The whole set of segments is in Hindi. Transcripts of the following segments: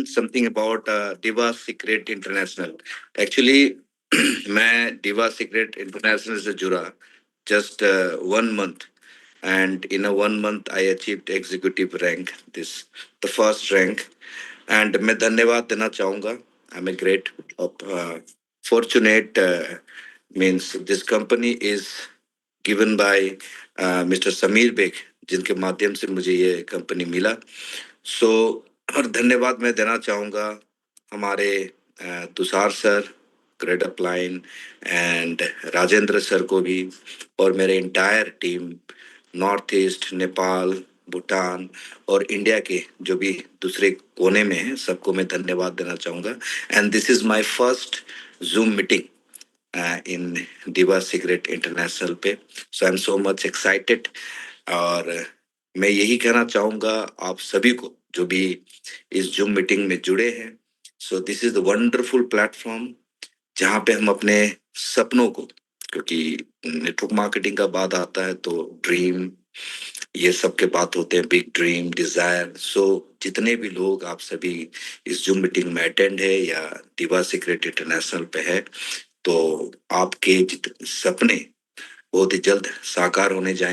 something about Diva Secret International. Actually, मैं Diva Secret International से जुड़ा just 1 month, and in a 1 month I achieved executive rank, this the first rank. And मैं धन्यवाद देना चाहूँगा. I'm a great fortunate means this company is given by Mr. Sameer Beg, जिनके माध्यम से मुझे ये कंपनी मिला. सो और धन्यवाद मैं देना चाहूँगा हमारे Tushar sir, grade upline and Rajendra sir को भी, और मेरे entire team north east, Nepal, Bhutan और इंडिया के जो भी दूसरे कोने में हैं, सबको मैं धन्यवाद देना चाहूँगा. And this is my first Zoom meeting in Diva Secret International पे. So I am so much excited. और मैं यही कहना चाहूँगा आप सभी को जो भी इस जूम मीटिंग में जुड़े हैं. So this is the wonderful platform जहाँ पे हम अपने सपनों को, क्योंकि नेटवर्क मार्केटिंग का बात आता है तो ड्रीम, ये सब के बात होते हैं, बिग ड्रीम, डिजायर. सो जितने भी लोग आप सभी इस जूम मीटिंग में अटेंड है या दिवा सीक्रेट इंटरनेशनल पे है, तो आपके सपने बहुत ही जल्द साकार होने जा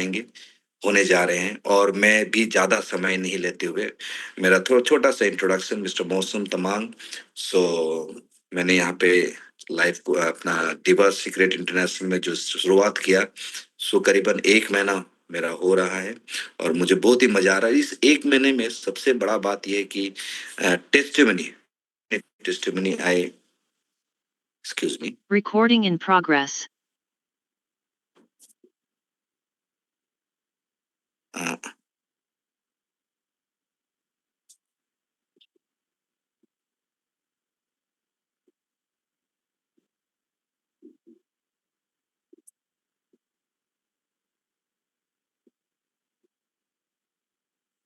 रहे हैं. और मैं भी ज्यादा समय नहीं लेते हुए मेरा थोड़ा छोटा सा इंट्रोडक्शन, मिस्टर मौसम तमांग. सो मैंने यहाँ पे लाइफ को अपना दिवा सीक्रेट इंटरनेशनल में जो शुरुआत किया, सो करीबन 1 महीना मेरा हो रहा है और मुझे बहुत ही मजा आ रहा है. इस 1 महीने में सबसे बड़ा बात यह है कि testimony I excuse me recording in progress.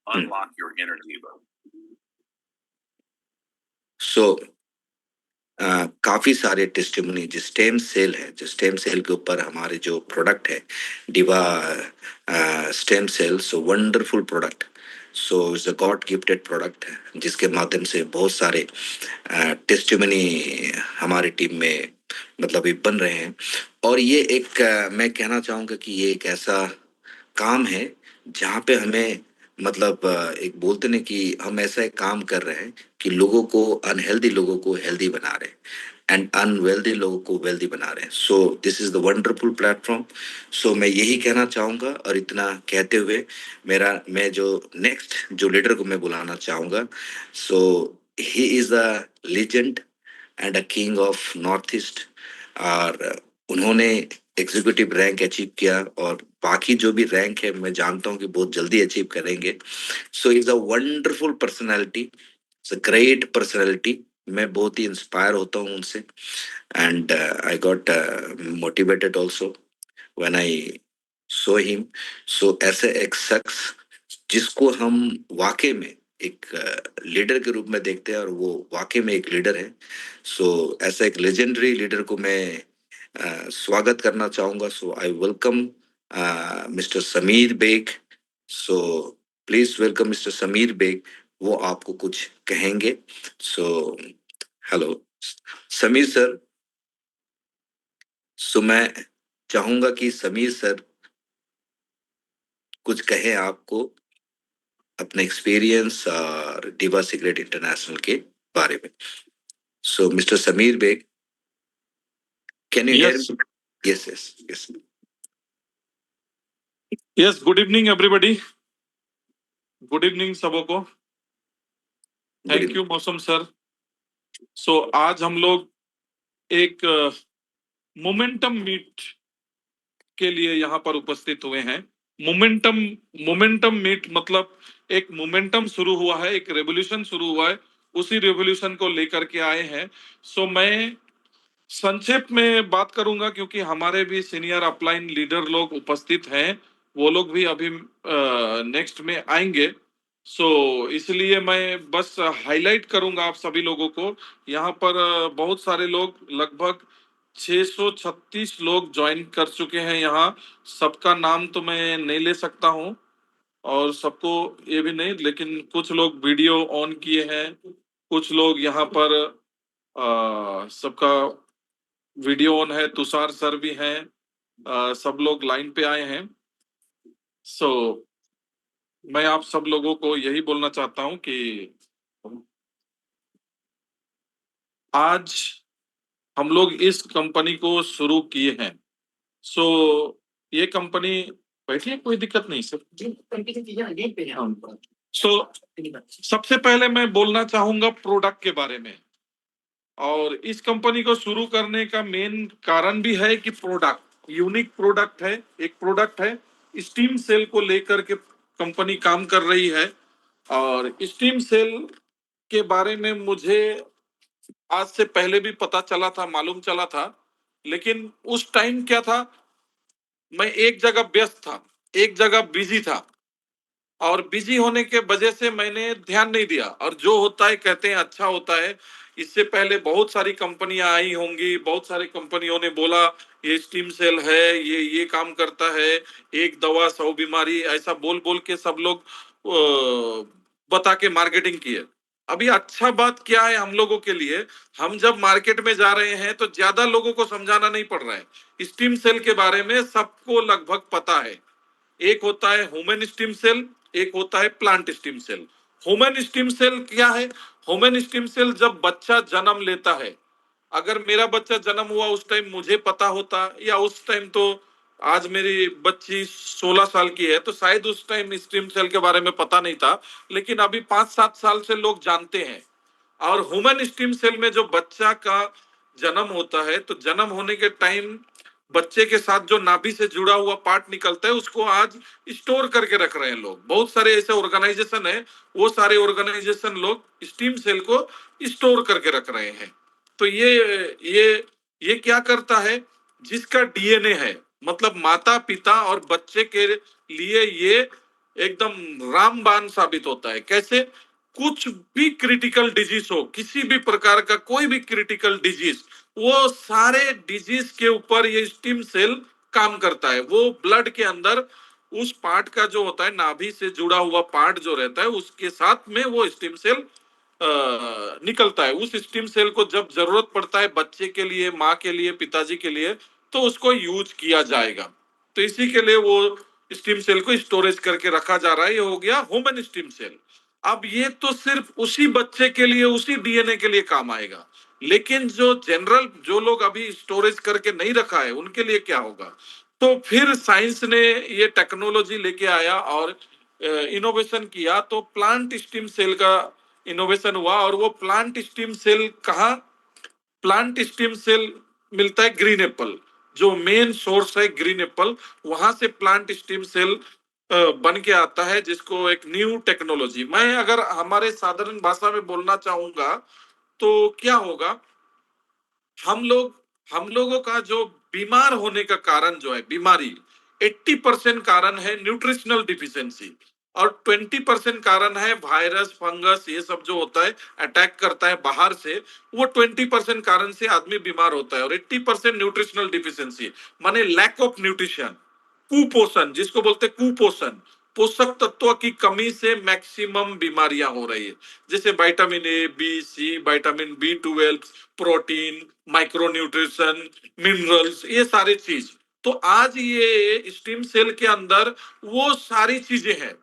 Unlock your inner diva. So काफी सारे टेस्टिमनी, जो स्टेम सेल है, जो स्टेम सेल के ऊपर हमारे जो प्रोडक्ट है Diva stem cell, so wonderful product. So it's a god gifted product है जिसके माध्यम से बहुत सारे टेस्टिमनी हमारी टीम में मतलब बन रहे हैं. और ये एक मैं कहना चाहूँगा कि ये एक ऐसा काम है जहाँ पे हमें मतलब एक बोलते हैं कि हम ऐसा एक काम कर रहे हैं कि लोगों को, अनहेल्दी लोगों को हेल्दी बना रहे हैं एंड अनवेल्दी लोगों को वेल्दी बना रहे हैं. So this is the wonderful platform. So मैं यही कहना चाहूँगा और इतना कहते हुए मैं जो नेक्स्ट जो लीडर को मैं बुलाना चाहूँगा, so he is a legend and a king of North East. और उन्होंने एग्जीक्यूटिव रैंक अचीव किया और बाकी जो भी रैंक है मैं जानता हूँ कि बहुत जल्दी अचीव करेंगे. So is a wonderful personality, it's a great personality. मैं बहुत ही इंस्पायर होता हूँ उनसे and I got motivated also when I saw him. So ऐसे एक शख्स जिसको हम वाकई में एक लीडर के रूप में देखते हैं और वो वाकई में एक लीडर है. सो ऐसा एक लेजेंडरी लीडर को मैं स्वागत करना चाहूंगा. So I welcome mister Sameer Baig. So please welcome mister Sameer Baig. वो आपको कुछ कहेंगे. So hello Sameer sir. So मैं चाहूंगा कि समीर सर कुछ कहें आपको अपने एक्सपीरियंस और डिवा सिगरेट इंटरनेशनल के बारे में. So mister Sameer Baig, can you hear me? Yes yes yes. Yes, good evening everybody. Good evening सबको. Thank you Mausam sir. So आज हम लोग एक मोमेंटम मीट के लिए यहाँ पर उपस्थित हुए हैं. मोमेंटम मीट मतलब एक मोमेंटम शुरू हुआ है, एक रेवोल्यूशन शुरू हुआ है, उसी रेवोल्यूशन को लेकर के आए हैं. सो मैं संक्षेप में बात करूंगा क्योंकि हमारे भी सीनियर अपलाइन लीडर लोग उपस्थित हैं, वो लोग भी अभी नेक्स्ट में आएंगे. सो इसलिए मैं बस हाईलाइट करूंगा आप सभी लोगों को. यहाँ पर बहुत सारे लोग, लगभग 636 लोग ज्वाइन कर चुके हैं. यहाँ सबका नाम तो मैं नहीं ले सकता हूँ और सबको ये भी नहीं, लेकिन कुछ लोग वीडियो ऑन किए हैं, कुछ लोग यहाँ पर सबका वीडियो ऑन है, तुषार सर भी हैं, सब लोग लाइन पे आए हैं। सो मैं आप सब लोगों को यही बोलना चाहता हूं कि आज हम लोग इस कंपनी को शुरू किए हैं। सो ये कंपनी बैठिए, कोई दिक्कत नहीं सर। सो सबसे पहले मैं बोलना चाहूंगा प्रोडक्ट के बारे में, और इस कंपनी को शुरू करने का मेन कारण भी है कि प्रोडक्ट यूनिक प्रोडक्ट है। एक प्रोडक्ट है स्टीम सेल को लेकर के कंपनी काम कर रही है, और स्टीम सेल के बारे में मुझे आज से पहले भी पता चला था, मालूम चला था, लेकिन उस टाइम क्या था, मैं एक जगह व्यस्त था, एक जगह बिजी था, और बिजी होने के वजह से मैंने ध्यान नहीं दिया। और जो होता है कहते हैं अच्छा होता है। इससे पहले बहुत सारी कंपनियां आई होंगी, बहुत सारी कंपनियों ने बोला ये स्टीम सेल है, ये काम करता है, एक दवा 100 बीमारी, ऐसा बोल बोल के सब लोग बता के मार्केटिंग किए। अभी अच्छा बात क्या है हम लोगों के लिए, हम जब मार्केट में जा रहे हैं तो ज्यादा लोगों को समझाना नहीं पड़ रहा है। स्टीम सेल के बारे में सबको लगभग पता है। एक होता है ह्यूमन स्टीम सेल, एक होता है plant stem cell. Human stem cell क्या है? ह्यूमन स्टीम सेल जब बच्चा जन्म लेता है, अगर मेरा बच्चा जन्म हुआ उस टाइम मुझे पता होता, या उस टाइम तो आज मेरी बच्ची 16 साल की है, तो शायद उस टाइम स्टीम सेल के बारे में पता नहीं था, लेकिन अभी 5-7 साल से लोग जानते हैं। और ह्यूमन स्टीम सेल में जो बच्चा का जन्म होता है, तो जन्म होने के टाइम बच्चे के साथ जो नाभि से जुड़ा हुआ पार्ट निकलता है उसको आज स्टोर करके रख रहे हैं लोग। बहुत सारे ऐसे ऑर्गेनाइजेशन है, वो सारे ऑर्गेनाइजेशन लोग स्टीम सेल को स्टोर करके रख रहे हैं। तो ये क्या करता है, जिसका डीएनए है, मतलब माता पिता और बच्चे के लिए ये एकदम रामबाण साबित होता है। कैसे? कुछ भी क्रिटिकल डिजीज हो, किसी भी प्रकार का कोई भी क्रिटिकल डिजीज, वो सारे डिजीज के ऊपर ये स्टीम सेल काम करता है। वो ब्लड के अंदर उस पार्ट का जो होता है, नाभि से जुड़ा हुआ पार्ट जो रहता है, उसके साथ में वो स्टीम सेल निकलता है। उस स्टीम सेल को जब जरूरत पड़ता है बच्चे के लिए, माँ के लिए, पिताजी के लिए, तो उसको यूज किया जाएगा। तो इसी के लिए वो स्टीम सेल को स्टोरेज करके रखा जा रहा है। ये हो गया ह्यूमन स्टीम सेल। अब ये तो सिर्फ उसी बच्चे के लिए, उसी डीएनए के लिए काम आएगा, लेकिन जो जनरल जो लोग अभी स्टोरेज करके नहीं रखा है उनके लिए क्या होगा? तो फिर साइंस ने ये टेक्नोलॉजी लेके आया और इनोवेशन किया, तो प्लांट स्टीम सेल का इनोवेशन हुआ। और वो प्लांट स्टीम सेल कहाँ? प्लांट स्टीम सेल मिलता है ग्रीन एप्पल, जो मेन सोर्स है ग्रीन एप्पल, वहां से प्लांट स्टीम सेल बन के आता है, जिसको एक न्यू टेक्नोलॉजी, मैं अगर हमारे साधारण भाषा में बोलना चाहूंगा तो क्या होगा, हम लोगों का जो बीमार होने का कारण जो है, बीमारी 80% कारण है न्यूट्रिशनल डिफिशियंसी, और 20% कारण है वायरस, फंगस, ये सब जो होता है अटैक करता है बाहर से, वो 20% कारण से आदमी बीमार होता है। और 80% न्यूट्रिशनल डिफिशियंसी माने लैक ऑफ न्यूट्रिशन, कुपोषण, जिसको बोलते हैं कुपोषण, पोषक तत्वों की कमी से मैक्सिमम बीमारियां हो रही है। जैसे vitamin A, B, C, vitamin B12, protein, micro nutrition, minerals, ये सारी चीज। तो आज ये स्टीम सेल के अंदर वो सारी चीजें हैं।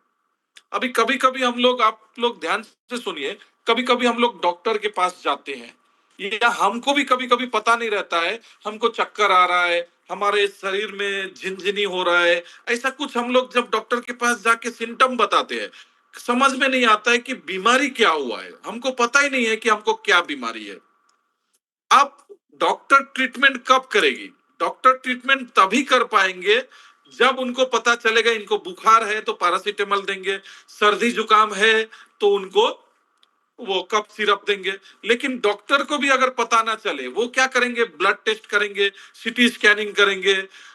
अभी कभी कभी हम लोग, आप लोग ध्यान से सुनिए, कभी कभी हम लोग डॉक्टर के पास जाते हैं, या हमको भी कभी कभी पता नहीं रहता है, हमको चक्कर आ रहा है, हमारे शरीर में झिनझिनी हो रहा है, ऐसा कुछ हम लोग जब डॉक्टर के पास जाके सिम्टम बताते हैं, समझ में नहीं आता है कि बीमारी क्या हुआ है, हमको पता ही नहीं है कि हमको क्या बीमारी है। अब डॉक्टर ट्रीटमेंट कब करेगी? डॉक्टर ट्रीटमेंट तभी कर पाएंगे जब उनको पता चलेगा इनको बुखार है तो पैरासीटामोल देंगे, सर्दी जुकाम है तो उनको वो कफ सिरप देंगे। लेकिन डॉक्टर को भी अगर पता ना चले, वो क्या करेंगे? ब्लड टेस्ट करेंगे, सीटी स्कैनिंग करेंगे,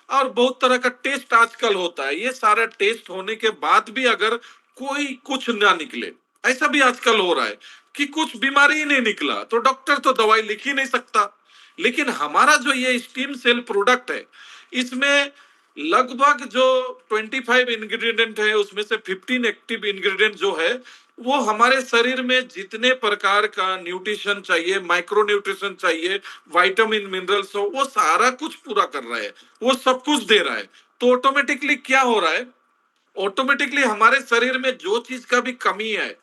और बहुत तरह का टेस्ट आजकल होता है। ये सारा टेस्ट होने के बाद भी अगर कोई कुछ ना निकले, ऐसा भी आजकल हो रहा है कि कुछ बीमारी ही नहीं निकला, तो डॉक्टर तो दवाई लिख ही नहीं सकता। लेकिन हमारा जो ये स्टीम सेल प्रोडक्ट है, इसमें लगभग जो 25 इंग्रेडिएंट है, उसमें से 15 एक्टिव इंग्रेडिएंट जो है, वो हमारे शरीर में जितने प्रकार का न्यूट्रिशन चाहिए, माइक्रो न्यूट्रिशन चाहिए, विटामिन मिनरल्स हो, वो सारा कुछ पूरा कर रहा है, वो सब कुछ दे रहा है। तो ऑटोमेटिकली क्या हो रहा है, ऑटोमेटिकली हमारे शरीर में जो चीज का भी कमी है,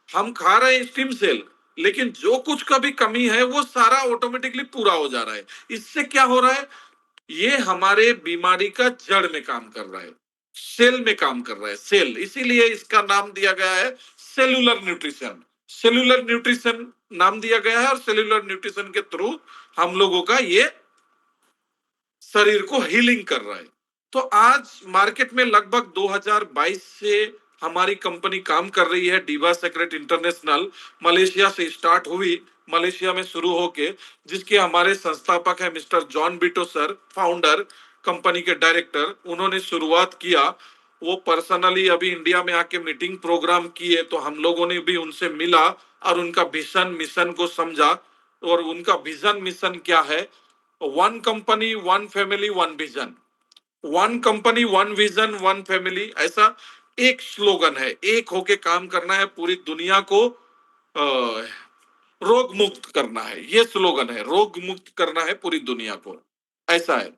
हम खा रहे हैं स्टीम सेल, लेकिन जो कुछ का भी कमी है वो सारा ऑटोमेटिकली पूरा हो जा रहा है। इससे क्या हो रहा है, ये हमारे बीमारी का जड़ में काम कर रहा है, सेल में काम कर रहा है, सेल। इसीलिए इसका नाम दिया गया है सेलुलर न्यूट्रिशन। सेलुलर न्यूट्रिशन नाम दिया गया है, और सेलुलर न्यूट्रिशन के थ्रू हम लोगों का ये शरीर को हीलिंग कर रहा है। तो आज मार्केट में लगभग 2022 से हमारी कंपनी काम कर रही है, डिवा सेक्रेट इंटरनेशनल। मलेशिया से स्टार्ट हुई, मलेशिया में शुरू होके, जिसके हमारे संस्थापक है मिस्टर जॉन बिटो सर, फाउंडर, कंपनी के डायरेक्टर। उन्होंने शुरुआत किया, वो पर्सनली अभी इंडिया में आके मीटिंग प्रोग्राम किए, तो हम लोगों ने भी उनसे मिला और उनका विजन मिशन को समझा। और उनका विजन मिशन क्या है, one company one family one vision, one company one vision one family, ऐसा एक स्लोगन है। एक होके काम करना है, पूरी दुनिया को रोग मुक्त करना है, ये स्लोगन है, रोग मुक्त करना है पूरी दुनिया को, ऐसा है।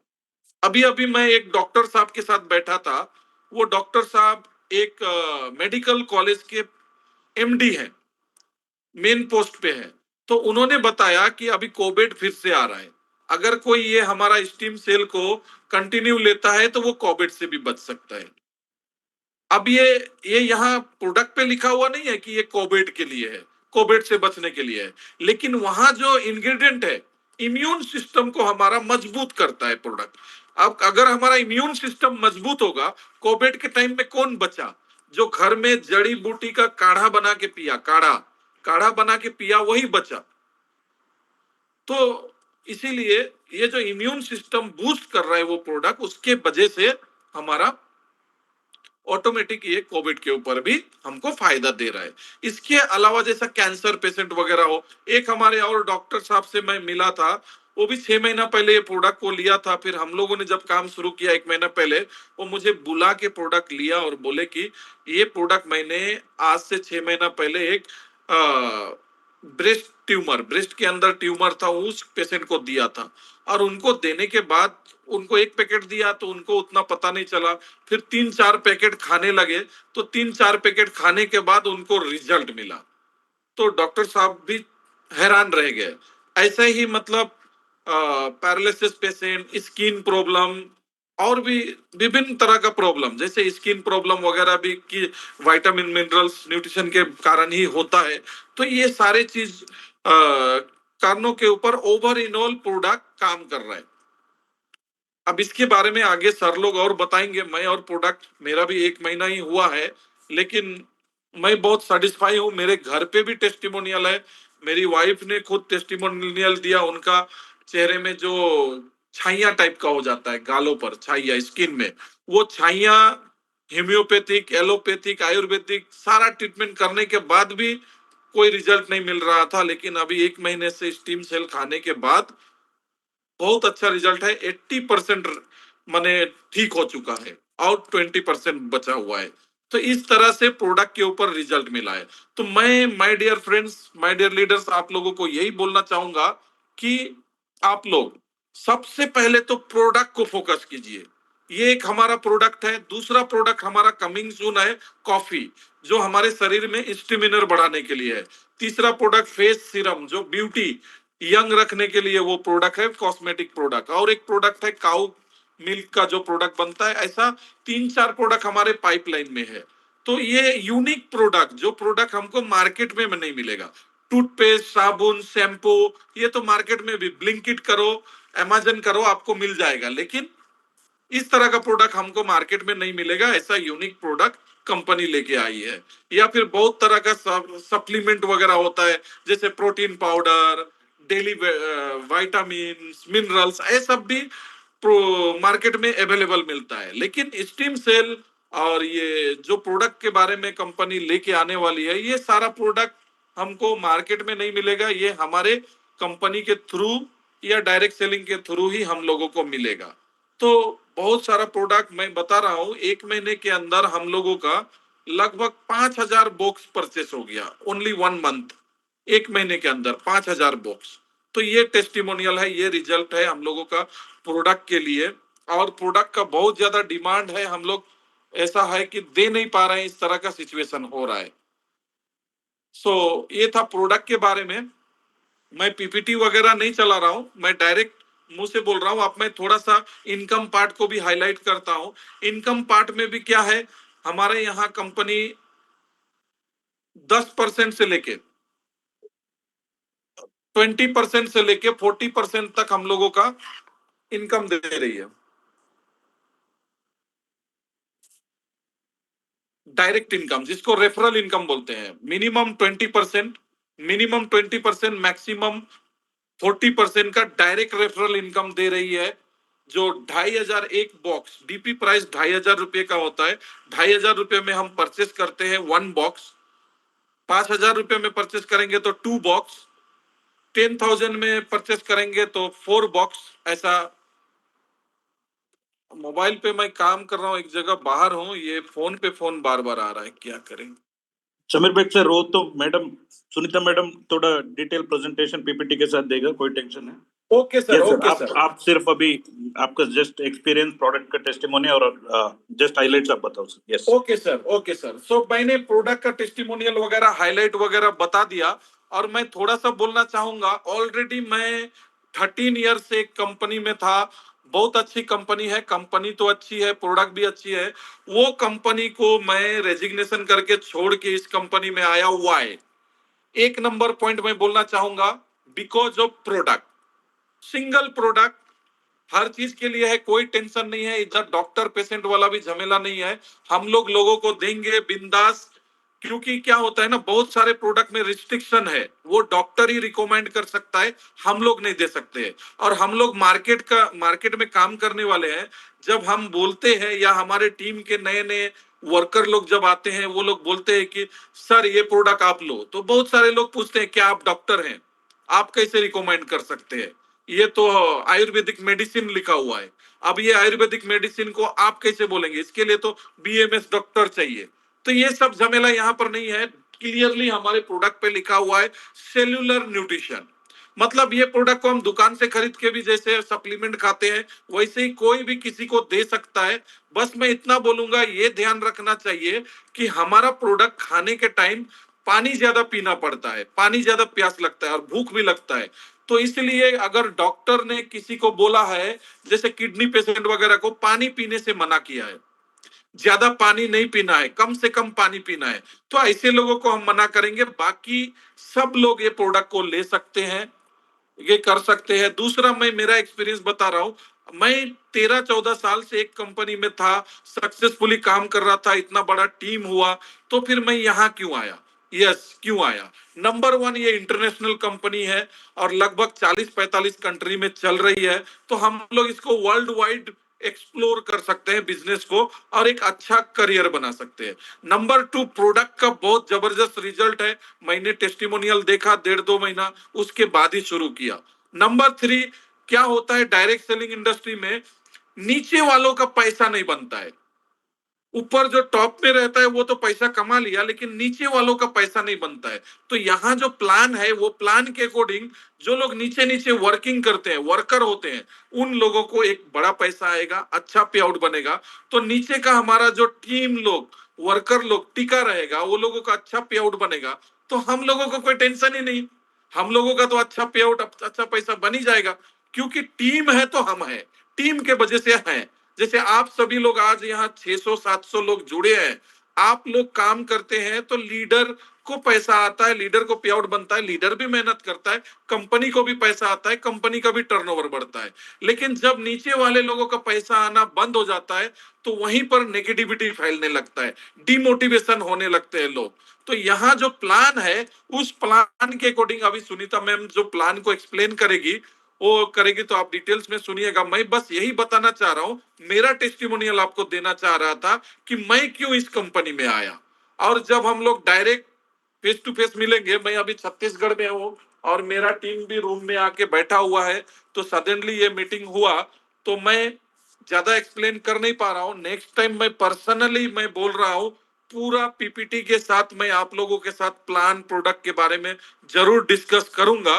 अभी अभी मैं एक डॉक्टर साहब के साथ बैठा था, वो डॉक्टर साहब एक मेडिकल कॉलेज के एमडी हैं, मेन पोस्ट पे है। तो उन्होंने बताया कि अभी कोविड फिर से आ रहा है, अगर कोई ये हमारा स्टीम सेल को कंटिन्यू लेता है तो वो कोविड से भी बच सकता है। अब ये यहाँ प्रोडक्ट पे लिखा हुआ नहीं है कि ये कोविड के लिए है, कोविड से बचने के लिए है, लेकिन वहां जो इंग्रेडिएंट है, इम्यून सिस्टम को हमारा मजबूत करता है प्रोडक्ट। अब अगर हमारा इम्यून सिस्टम मजबूत होगा, कोविड के टाइम में कौन बचा, जो घर में जड़ी बूटी का काढ़ा बना के पिया, काढ़ा काढ़ा बना के पिया, वही बचा। तो इसीलिए ये जो इम्यून सिस्टम बूस्ट कर रहा है वो प्रोडक्ट, उसके वजह से हमारा ऑटोमेटिक ये कोविड के ऊपर भी हमको फायदा दे रहा है। इसके अलावा जैसा कैंसर पेशेंट वगैरह हो, एक हमारे और डॉक्टर साहब से मैं मिला था, वो भी 6 महीना पहले ये प्रोडक्ट को लिया था। फिर हम लोगों ने जब काम शुरू किया 1 महीना पहले, वो मुझे बुला के प्रोडक्ट लिया और बोले कि ये प्रोडक्ट मैंने आज से 6 महीना पहले एक ब्रेस्ट ट्यूमर, ब्रेस्ट के अंदर ट्यूमर था, उस पेशेंट को दिया था। और उनको देने के बाद, उनको एक पैकेट दिया तो उनको उतना पता नहीं चला, फिर 3-4 पैकेट खाने लगे, तो 3-4 पैकेट खाने के बाद उनको रिजल्ट मिला। तो डॉक्टर साहब भी हैरान रह गए। ऐसे ही मतलब पैरालिसिस पेशेंट, स्किन प्रॉब्लम, और भी विभिन्न तरह का प्रॉब्लम, जैसे स्किन प्रॉब्लम वगैरह भी कि विटामिन मिनरल्स न्यूट्रिशन के कारण ही होता है। तो ये सारे चीज कारणों के ऊपर ओवर इन ऑल प्रोडक्ट काम कर रहा है। अब इसके बारे में आगे सर लोग और बताएंगे। मैं और प्रोडक्ट मेरा भी 1 महीना ही हुआ है, लेकिन मैं बहुत सेटिस्फाई हूँ। मेरे घर पे भी टेस्टिमोनियल है, मेरी वाइफ ने खुद टेस्टिमोनियल दिया। उनका चेहरे में जो छाइया टाइप का हो जाता है, गालों पर छाइया, स्किन में, वो छाइया होम्योपैथिक, एलोपैथिक, आयुर्वेदिक सारा ट्रीटमेंट करने के बाद भी कोई रिजल्ट नहीं मिल रहा था, लेकिन अभी 1 महीने से स्टीम सेल खाने के बाद बहुत अच्छा रिजल्ट है। 80% माने ठीक हो चुका है, और 20% बचा हुआ है। तो इस तरह से प्रोडक्ट के ऊपर रिजल्ट मिला है। तो मैं, my dear friends, my dear leaders, आप लोगों को यही बोलना चाहूंगा कि आप लोग सबसे पहले तो प्रोडक्ट को फोकस कीजिए। ये एक हमारा प्रोडक्ट है। दूसरा प्रोडक्ट हमारा कमिंग सून है, कॉफी, जो हमारे शरीर में स्टेमिना बढ़ाने के लिए है। तीसरा प्रोडक्ट फेस सीरम, जो ब्यूटी यंग रखने के लिए वो प्रोडक्ट है, कॉस्मेटिक प्रोडक्ट। और एक प्रोडक्ट है काउ मिल्क का जो प्रोडक्ट बनता है। ऐसा 3-4 प्रोडक्ट हमारे पाइपलाइन में है। तो ये यूनिक प्रोडक्ट, जो प्रोडक्ट हमको मार्केट में नहीं मिलेगा, टूथपेस्ट, साबुन, शैम्पू, ये तो मार्केट में भी ब्लिंकिट करो, अमेजन करो, आपको मिल जाएगा, लेकिन इस तरह का प्रोडक्ट हमको मार्केट में नहीं मिलेगा। ऐसा यूनिक प्रोडक्ट कंपनी लेके आई है। या फिर बहुत तरह का सप्लीमेंट वगैरह होता है, जैसे protein powder, daily vitamin, minerals, ये सब भी मार्केट में अवेलेबल मिलता है। लेकिन स्टीम सेल और ये जो प्रोडक्ट के बारे में कंपनी लेके आने वाली है, ये सारा प्रोडक्ट हमको मार्केट में नहीं मिलेगा। ये हमारे कंपनी के थ्रू या डायरेक्ट सेलिंग के थ्रू ही हम लोगों को मिलेगा। तो बहुत सारा प्रोडक्ट मैं बता रहा हूँ, 1 महीने के अंदर हम लोगों का लगभग 5,000 बॉक्स परचेस हो गया ओनली 1 मंथ, 1 महीने के अंदर 5,000 बॉक्स। तो ये टेस्टिमोनियल है, ये रिजल्ट है हम लोगों का प्रोडक्ट के लिए। और प्रोडक्ट का बहुत ज्यादा डिमांड है, हम लोग ऐसा है कि दे नहीं पा रहे हैं, इस तरह का सिचुएशन हो रहा है। सो ये था प्रोडक्ट के बारे में। मैं पीपीटी वगैरह नहीं चला रहा हूं, मैं डायरेक्ट मुंह से बोल रहा हूं। अब मैं थोड़ा सा इनकम पार्ट को भी हाईलाइट करता हूं। इनकम पार्ट में भी क्या है, हमारे यहाँ कंपनी 10% से लेके 20% से लेके 40% तक हम लोगों का इनकम दे रही है। डायरेक्ट इनकम, जिसको रेफरल इनकम बोलते हैं, मिनिमम 20%, मैक्सिमम 40% का डायरेक्ट रेफरल इनकम दे रही है। जो 2,500 एक बॉक्स, डीपी प्राइस 2,500 रुपए का होता है। 2,500 रुपए में हम परचेस करते हैं 1 बॉक्स। 5,000 रुपए में परचेस करेंगे तो 2 बॉक्स, 10,000 में परचेस करेंगे तो 4 बॉक्स। ऐसा मोबाइल पे मैं काम कर रहा हूँ, एक जगह बाहर हूँ, ये फोन पे फोन बार बार आ रहा है, क्या करें। समीर भाई सर, वो तो मैडम सुनीता मैडम थोड़ा डिटेल प्रेजेंटेशन पीपीटी के साथ देगा, कोई टेंशन है। Okay sir, Yes, sir. Okay sir. आप सिर्फ अभी आपका जस्ट एक्सपीरियंस, प्रोडक्ट का टेस्टिमोनी और जस्ट हाइलाइट्स आप बताओ sir. Yes okay sir, okay sir. So मैंने प्रोडक्ट का टेस्टिमोनियल वगैरह हाईलाइट वगैरह बता दिया। और मैं थोड़ा सा बोलना चाहूंगा, ऑलरेडी मैं 13 ईयर से एक कंपनी में था। बहुत अच्छी कंपनी है, कंपनी तो अच्छी है, प्रोडक्ट भी अच्छी है। वो कंपनी को मैं रेजिग्नेशन करके छोड़ के इस कंपनी में आया हुआ है। एक नंबर पॉइंट मैं बोलना चाहूंगा, because of product. Single product हर चीज के लिए है, कोई टेंशन नहीं है। इधर डॉक्टर पेशेंट वाला भी झमेला नहीं है। हम लोग लोगों को देंगे बिंदास। क्योंकि क्या होता है ना, बहुत सारे प्रोडक्ट में रिस्ट्रिक्शन है, वो डॉक्टर ही रिकमेंड कर सकता है, हम लोग नहीं दे सकते। और हम लोग मार्केट में काम करने वाले हैं। जब हम बोलते हैं या हमारे टीम के नए नए वर्कर लोग जब आते हैं, वो लोग बोलते हैं कि सर ये प्रोडक्ट आप लो, तो बहुत सारे लोग पूछते हैं क्या आप डॉक्टर हैं, आप कैसे रिकमेंड कर सकते हैं, ये तो आयुर्वेदिक मेडिसिन लिखा हुआ है। अब ये आयुर्वेदिक मेडिसिन को आप कैसे बोलेंगे, इसके लिए तो बीएमएस डॉक्टर चाहिए। तो ये सब झमेला यहाँ पर नहीं है। क्लियरली हमारे प्रोडक्ट पे लिखा हुआ है सेल्यूलर न्यूट्रिशन। मतलब ये प्रोडक्ट को हम दुकान से खरीद के भी जैसे सप्लीमेंट खाते हैं, वैसे ही कोई भी किसी को दे सकता है। बस मैं इतना बोलूंगा, ये ध्यान रखना चाहिए कि हमारा प्रोडक्ट खाने के टाइम पानी ज्यादा पीना पड़ता है, पानी ज्यादा प्यास लगता है और भूख भी लगता है। तो इसलिए अगर डॉक्टर ने किसी को बोला है, जैसे किडनी पेशेंट वगैरह को पानी पीने से मना किया है, ज्यादा पानी नहीं पीना है, कम से कम पानी पीना है, तो ऐसे लोगों को हम मना करेंगे। बाकी सब लोग ये प्रोडक्ट को ले सकते हैं, ये कर सकते हैं। दूसरा, मैं मेरा एक्सपीरियंस बता रहा हूं। मैं 13-14 साल से एक कंपनी में था, सक्सेसफुली काम कर रहा था, इतना बड़ा टीम हुआ। तो फिर मैं यहाँ क्यों आया? क्यों आया? नंबर 1, ये इंटरनेशनल कंपनी है और लगभग 40-45 कंट्री में चल रही है। तो हम लोग इसको वर्ल्ड वाइड एक्सप्लोर कर सकते हैं बिजनेस को, और एक अच्छा करियर बना सकते हैं। नंबर 2, प्रोडक्ट का बहुत जबरदस्त रिजल्ट है। मैंने टेस्टिमोनियल देखा 1.5-2 महीना, उसके बाद ही शुरू किया। नंबर 3, क्या होता है डायरेक्ट सेलिंग इंडस्ट्री में, नीचे वालों का पैसा नहीं बनता है। ऊपर जो टॉप में रहता है वो तो पैसा कमा लिया, लेकिन नीचे वालों का पैसा नहीं बनता है। तो यहाँ जो प्लान है, वो प्लान के अकॉर्डिंग जो लोग नीचे नीचे वर्किंग करते हैं, वर्कर होते हैं, उन लोगों को एक बड़ा पैसा आएगा, अच्छा पे आउट बनेगा। तो नीचे का हमारा जो टीम लोग, वर्कर लोग टिका रहेगा, वो लोगों का अच्छा पे आउट बनेगा। तो हम लोगों को कोई टेंशन ही नहीं, हम लोगों का तो अच्छा पे आउट, अच्छा पैसा बन ही जाएगा। क्योंकि टीम है तो हम हैं, टीम के वजह से हैं। जैसे आप सभी लोग आज यहाँ 600-700 लोग जुड़े हैं, आप लोग काम करते हैं तो लीडर को पैसा आता है, लीडर को पे आउट बनता है, लीडर भी मेहनत करता है, कंपनी को भी पैसा आता है, कंपनी का भी टर्नओवर बढ़ता है। लेकिन जब नीचे वाले लोगों का पैसा आना बंद हो जाता है, तो वहीं पर नेगेटिविटी फैलने लगता है, डिमोटिवेशन होने लगते हैं लोग। तो यहाँ जो प्लान है, उस प्लान के अकॉर्डिंग अभी सुनीता मैम जो प्लान को एक्सप्लेन करेगी, वो करेगी, तो आप डिटेल्स में सुनिएगा। मैं बस यही बताना चाह रहा हूं, मेरा टेस्टिमोनियल आपको देना चाह रहा था कि मैं क्यों इस कंपनी में आया। और जब हम लोग डायरेक्ट फेस टू फेस मिलेंगे, मैं अभी छत्तीसगढ़ में हूँ और मेरा टीम भी रूम में आके बैठा हुआ है, तो सडनली ये मीटिंग हुआ, तो मैं ज्यादा एक्सप्लेन कर नहीं पा रहा हूँ। नेक्स्ट टाइम मैं पर्सनली मैं बोल रहा हूँ, पूरा पीपीटी के साथ मैं आप लोगों के साथ प्लान प्रोडक्ट के बारे में जरूर डिस्कस करूंगा।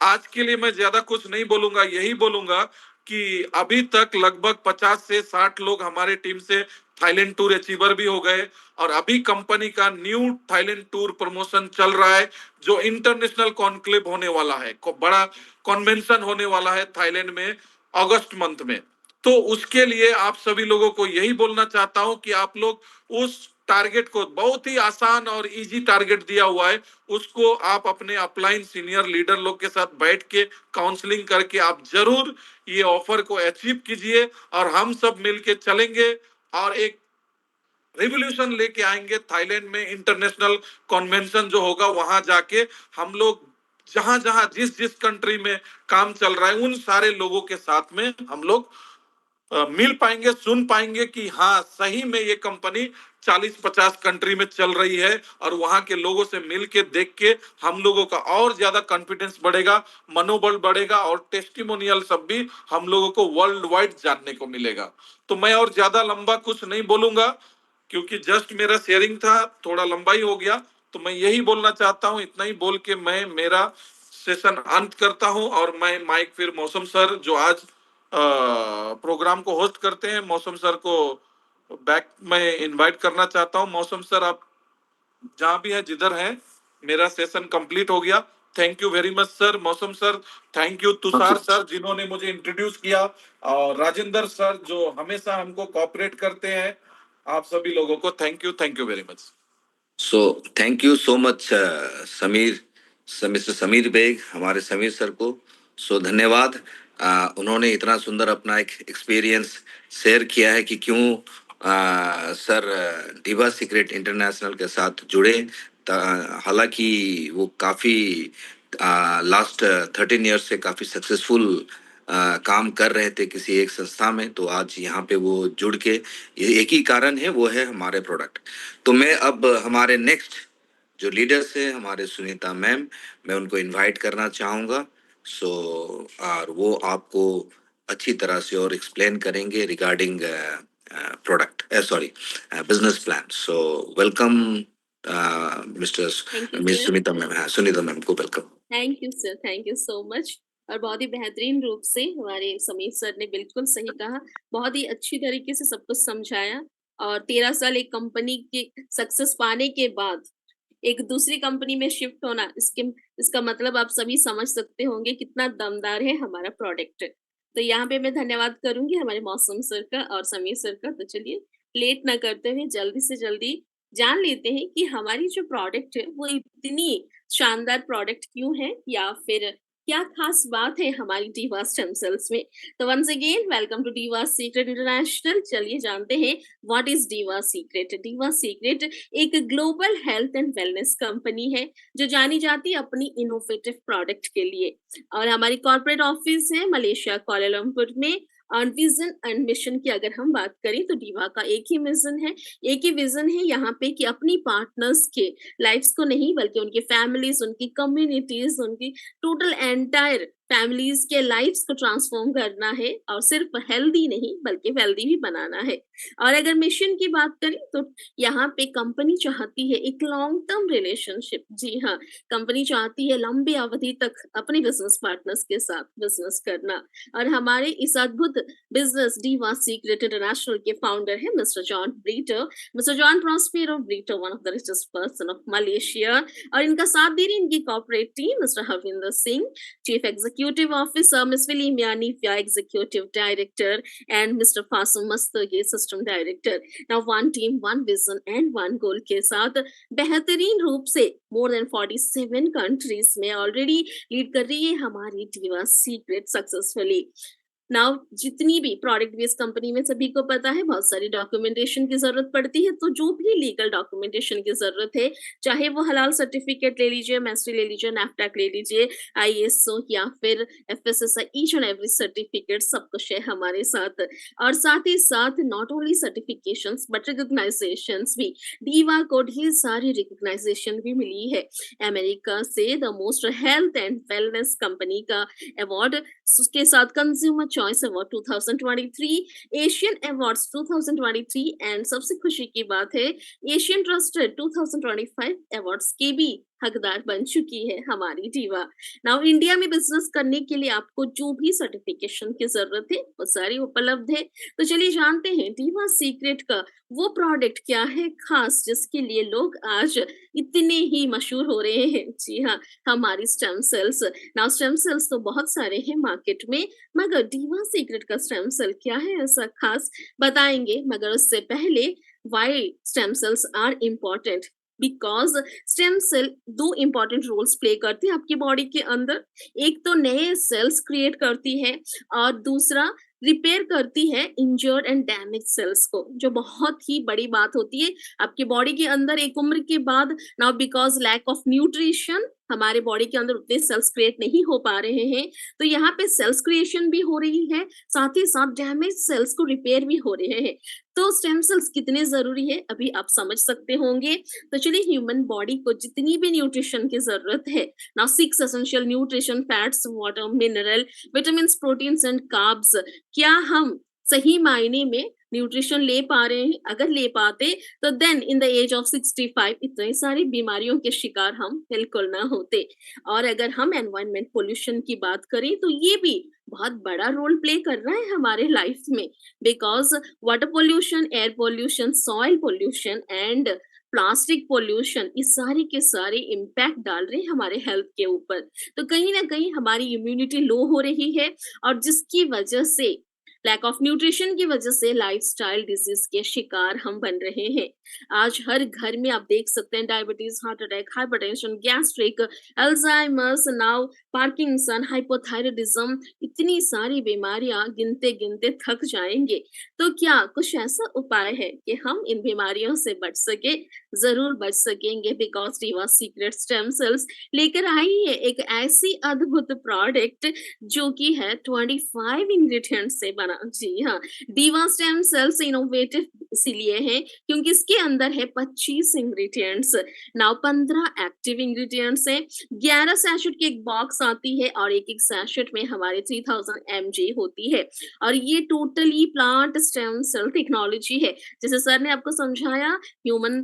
आज के लिए मैं ज्यादा कुछ नहीं बोलूंगा, यही बोलूंगा कि अभी तक लगभग 50 से 60 लोग हमारे टीम से थाईलैंड टूर अचीवर भी हो गए, और अभी कंपनी का न्यू थाईलैंड टूर प्रमोशन चल रहा है जो इंटरनेशनल कॉन्क्लेव होने वाला है, बड़ा कन्वेंशन होने वाला है थाईलैंड में अगस्त मंथ में। तो उसके लिए आप सभी लोगों को यही बोलना चाहता हूं कि आप लोग उस टारगेट को, बहुत ही आसान और इजी टारगेट दिया हुआ है, उसको आप अपने अपलाइन सीनियर लीडर लोग के साथ बैठ के काउंसलिंग करके आप जरूर ये ऑफर को अचीव कीजिए, और हम सब मिलके चलेंगे और एक रिवॉल्यूशन लेके आएंगे थाईलैंड में। इंटरनेशनल कन्वेंशन जो होगा वहां जाके हम लोग जहां जहां जिस जिस कंट्री में काम चल रहा है उन सारे लोगों के साथ में हम लोग मिल पाएंगे, सुन पाएंगे कि हाँ सही में ये कंपनी 40-50 कंट्री में चल रही है, और वहां के लोगों से मिल के देख के हम लोगों का और ज्यादा कॉन्फिडेंस बढ़ेगा, मनोबल बढ़ेगा, और टेस्टिमोनियल सब भी हम लोगों को वर्ल्ड वाइड जानने को मिलेगा। तो मैं और ज्यादा लंबा कुछ नहीं बोलूंगा, क्योंकि जस्ट मेरा शेयरिंग था, थोड़ा लंबा ही हो गया। तो मैं यही बोलना चाहता हूं, इतना ही बोल के मैं मेरा सेशन अंत करता हूं, और मैं माइक फिर मौसम सर जो आज प्रोग्राम को होस्ट करते हैं, मौसम सर को बैक में इनवाइट करना चाहता हूं। मौसम सर आप जहां भी है, जिधर है, मेरा सेशन कंप्लीट हो गया। Thank you very much sir, Mausam sir. Thank you Tushar sir जिन्होंने मुझे इंट्रोड्यूस किया, और राजेंद्र सर जो हमेशा हमको कोऑपरेट करते हैं। आप सभी लोगों को thank you very much. So thank you so much Sameer, mister Sameer Baig, हमारे समीर सर को। सो धन्यवाद। उन्होंने इतना सुंदर अपना एक एक्सपीरियंस शेयर किया है कि क्यों सर डिवा सीक्रेट इंटरनेशनल के साथ जुड़े। हालांकि वो काफ़ी लास्ट 13 ईयर्स से काफ़ी सक्सेसफुल काम कर रहे थे किसी एक संस्था में, तो आज यहाँ पे वो जुड़ के, ये एक ही कारण है, वो है हमारे प्रोडक्ट। तो मैं अब हमारे नेक्स्ट जो लीडर्स हैं, हमारे सुनीता मैम, मैं उनको इनवाइट करना चाहूँगा। सो और वो आपको अच्छी तरह से और एक्सप्लेन करेंगे regarding product, sorry business plan. So welcome mister Thank you, miss sir. Sunita ma'am. हाँ, सुनीता मैम को welcome. Thank you sir, thank you so much. और बहुत ही बेहतरीन रूप से हमारे समीर सर ने बिल्कुल सही कहा, बहुत ही अच्छी तरीके से सब कुछ समझाया। और 13 साल एक कंपनी के सक्सेस पाने के बाद एक दूसरी कंपनी में शिफ्ट होना, इसका मतलब आप सभी समझ सकते होंगे कितना दमदार है हमारा प्रोडक्ट। तो यहाँ पे मैं धन्यवाद करूंगी हमारे मौसम सर का और समीर सर का। तो चलिए लेट ना करते हुए जल्दी से जल्दी जान लेते हैं कि हमारी जो प्रोडक्ट है वो इतनी शानदार प्रोडक्ट क्यों है, या फिर क्या खास बात है हमारी डीवा स्टेम सेल्स में। तो once again welcome to Diva Secret International. चलिए जानते हैं what is Diva Secret. Diva Secret एक global health and wellness company है जो जानी जाती है अपनी इनोवेटिव प्रोडक्ट के लिए। और हमारी कॉर्पोरेट ऑफिस है मलेशिया कोलालमपुर में। और विजन एंड मिशन की अगर हम बात करें तो डीवा का एक ही मिशन है, एक ही विजन है यहाँ पे कि अपनी पार्टनर्स के लाइफ्स को नहीं बल्कि उनकी फैमिलीज, उनकी कम्युनिटीज, उनकी टोटल एंटायर फैमिलीज के लाइफ्स को ट्रांसफॉर्म करना है, और सिर्फ हेल्दी नहीं बल्कि वेल्दी भी बनाना है। और अगर मिशन की बात करें तो यहाँ पे कंपनी चाहती है एक लॉन्ग टर्म रिलेशनशिप। जी हाँ, कंपनी चाहती है लंबी अवधि तक अपने बिजनेस पार्टनर्स के साथ बिजनेस करना। और हमारे इस अद्भुत बिजनेस डीवा सीक्रेट इंटरनेशनल के फाउंडर है mister John Breeter. Mister John Prospero Breeter, one of the richest person of Malaysia. और इनका साथ दे रही इनकी corporate team, mister Harvinder Singh chief executive officer, miss Willy Miani executive director, and mister Fasam Mastagi system director. Now one team, one vision and one goal के साथ बेहतरीन रूप से मोर देन 47 कंट्रीज में ऑलरेडी लीड कर रही है हमारी डीवा सीक्रेट सक्सेसफुली। नाउ जितनी भी प्रोडक्ट बेस्ड कंपनी में सभी को पता है बहुत सारी डॉक्यूमेंटेशन की जरूरत पड़ती है। तो जो भी लीगल डॉक्यूमेंटेशन की जरूरत है, चाहे वो हलाल सर्टिफिकेट ले लीजिए, मैस्ट्री ले लीजिए, नैफ्टैक ले लीजिए, ISO या फिर FSSAI, each and every certificate सब कुछ है हमारे साथ। और साथ ही साथ नॉट ओनली सर्टिफिकेशंस बट रिकॉग्नाइजेशंस भी। डीवा को ढेर सारी रिकॉग्नाइजेशन भी मिली है। अमेरिका से the most health and wellness company का अवार्ड, उसके साथ consumer choice award 2023, Asian awards 2023 and सबसे खुशी की बात है एशियन ट्रस्टेड 2025 अवार्ड्स की भी हकदार बन चुकी है हमारी डीवा। नाउ इंडिया में बिजनेस करने के लिए आपको जो भी सर्टिफिकेशन की जरूरत है वो सारी उपलब्ध है। तो चलिए जानते हैं डीवा सीक्रेट का वो प्रोडक्ट क्या है खास जिसके लिए लोग आज इतने ही मशहूर हो रहे हैं। जी हाँ, हमारी stem cells. Now stem cells तो बहुत सारे हैं मार्केट में, मगर डीवा सीक्रेट का स्टेम सेल क्या है ऐसा खास बताएंगे। मगर उससे पहले why stem cells are important, because stem cell दो इंपॉर्टेंट रोल्स प्ले करती है आपकी बॉडी के अंदर। एक तो नए सेल्स क्रिएट करती है और दूसरा रिपेयर करती है इंजर्ड एंड डैमेज सेल्स को, जो बहुत ही बड़ी बात होती है आपकी बॉडी के अंदर एक उम्र के बाद। Now because lack of nutrition हमारे बॉडी के अंदर उतने सेल्स क्रिएट नहीं हो पा रहे हैं, तो यहाँ पे सेल्स क्रिएशन भी हो रही है, साथ ही साथ डैमेज सेल्स को रिपेयर भी हो रहे हैं। तो स्टेम सेल्स कितने जरूरी है अभी आप समझ सकते होंगे। तो चलिए ह्यूमन बॉडी को जितनी भी न्यूट्रिशन की जरूरत है, now 6 essential nutrition, fats, water, mineral, vitamins, proteins and carbs, क्या हम सही मायने में न्यूट्रिशन ले पा रहे हैं? अगर ले पाते तो then in the age of 65 इतनी सारी बीमारियों के शिकार हम बिल्कुल ना होते। और अगर हम एनवायरमेंट पोल्यूशन की बात करें तो ये भी बहुत बड़ा रोल प्ले कर रहा है हमारे लाइफ में, because water pollution, air pollution, soil pollution and plastic pollution, इस सारे के सारे इम्पैक्ट डाल रहे हैं हमारे हेल्थ के ऊपर। तो कहीं ना कहीं हमारी इम्यूनिटी लो हो रही है और जिसकी वजह से लैक ऑफ न्यूट्रिशन की वजह से लाइफस्टाइल डिजीज के शिकार हम बन रहे हैं। आज हर घर में आप देख सकते हैं diabetes, heart attack, hypertension, gastric, Alzheimer's, now Parkinson, hypothyroidism, इतनी सारी बीमारियां गिनते गिनते थक जाएंगे। तो क्या कुछ ऐसा उपाय है कि हम इन बीमारियों से बच सके? जरूर बच सकेंगे, because diva secret stem cells लेकर आई है एक ऐसी अद्भुत प्रोडक्ट जो कि है 25 इंग्रेडिएंट से बना। जी हाँ, डीवा स्टेम सेल्स इनोवेटिव इसीलिए है क्योंकि इसके अंदर है 25 इंग्रेडिएंट्स। नाउ 15 एक्टिव इंग्रेडिएंट्स है, 11 सैशेट की एक बॉक्स आती है और एक एक सैशेट में हमारे 3000 mg होती है। और ये totally plant stem cell technology है। जैसे सर ने आपको समझाया, ह्यूमन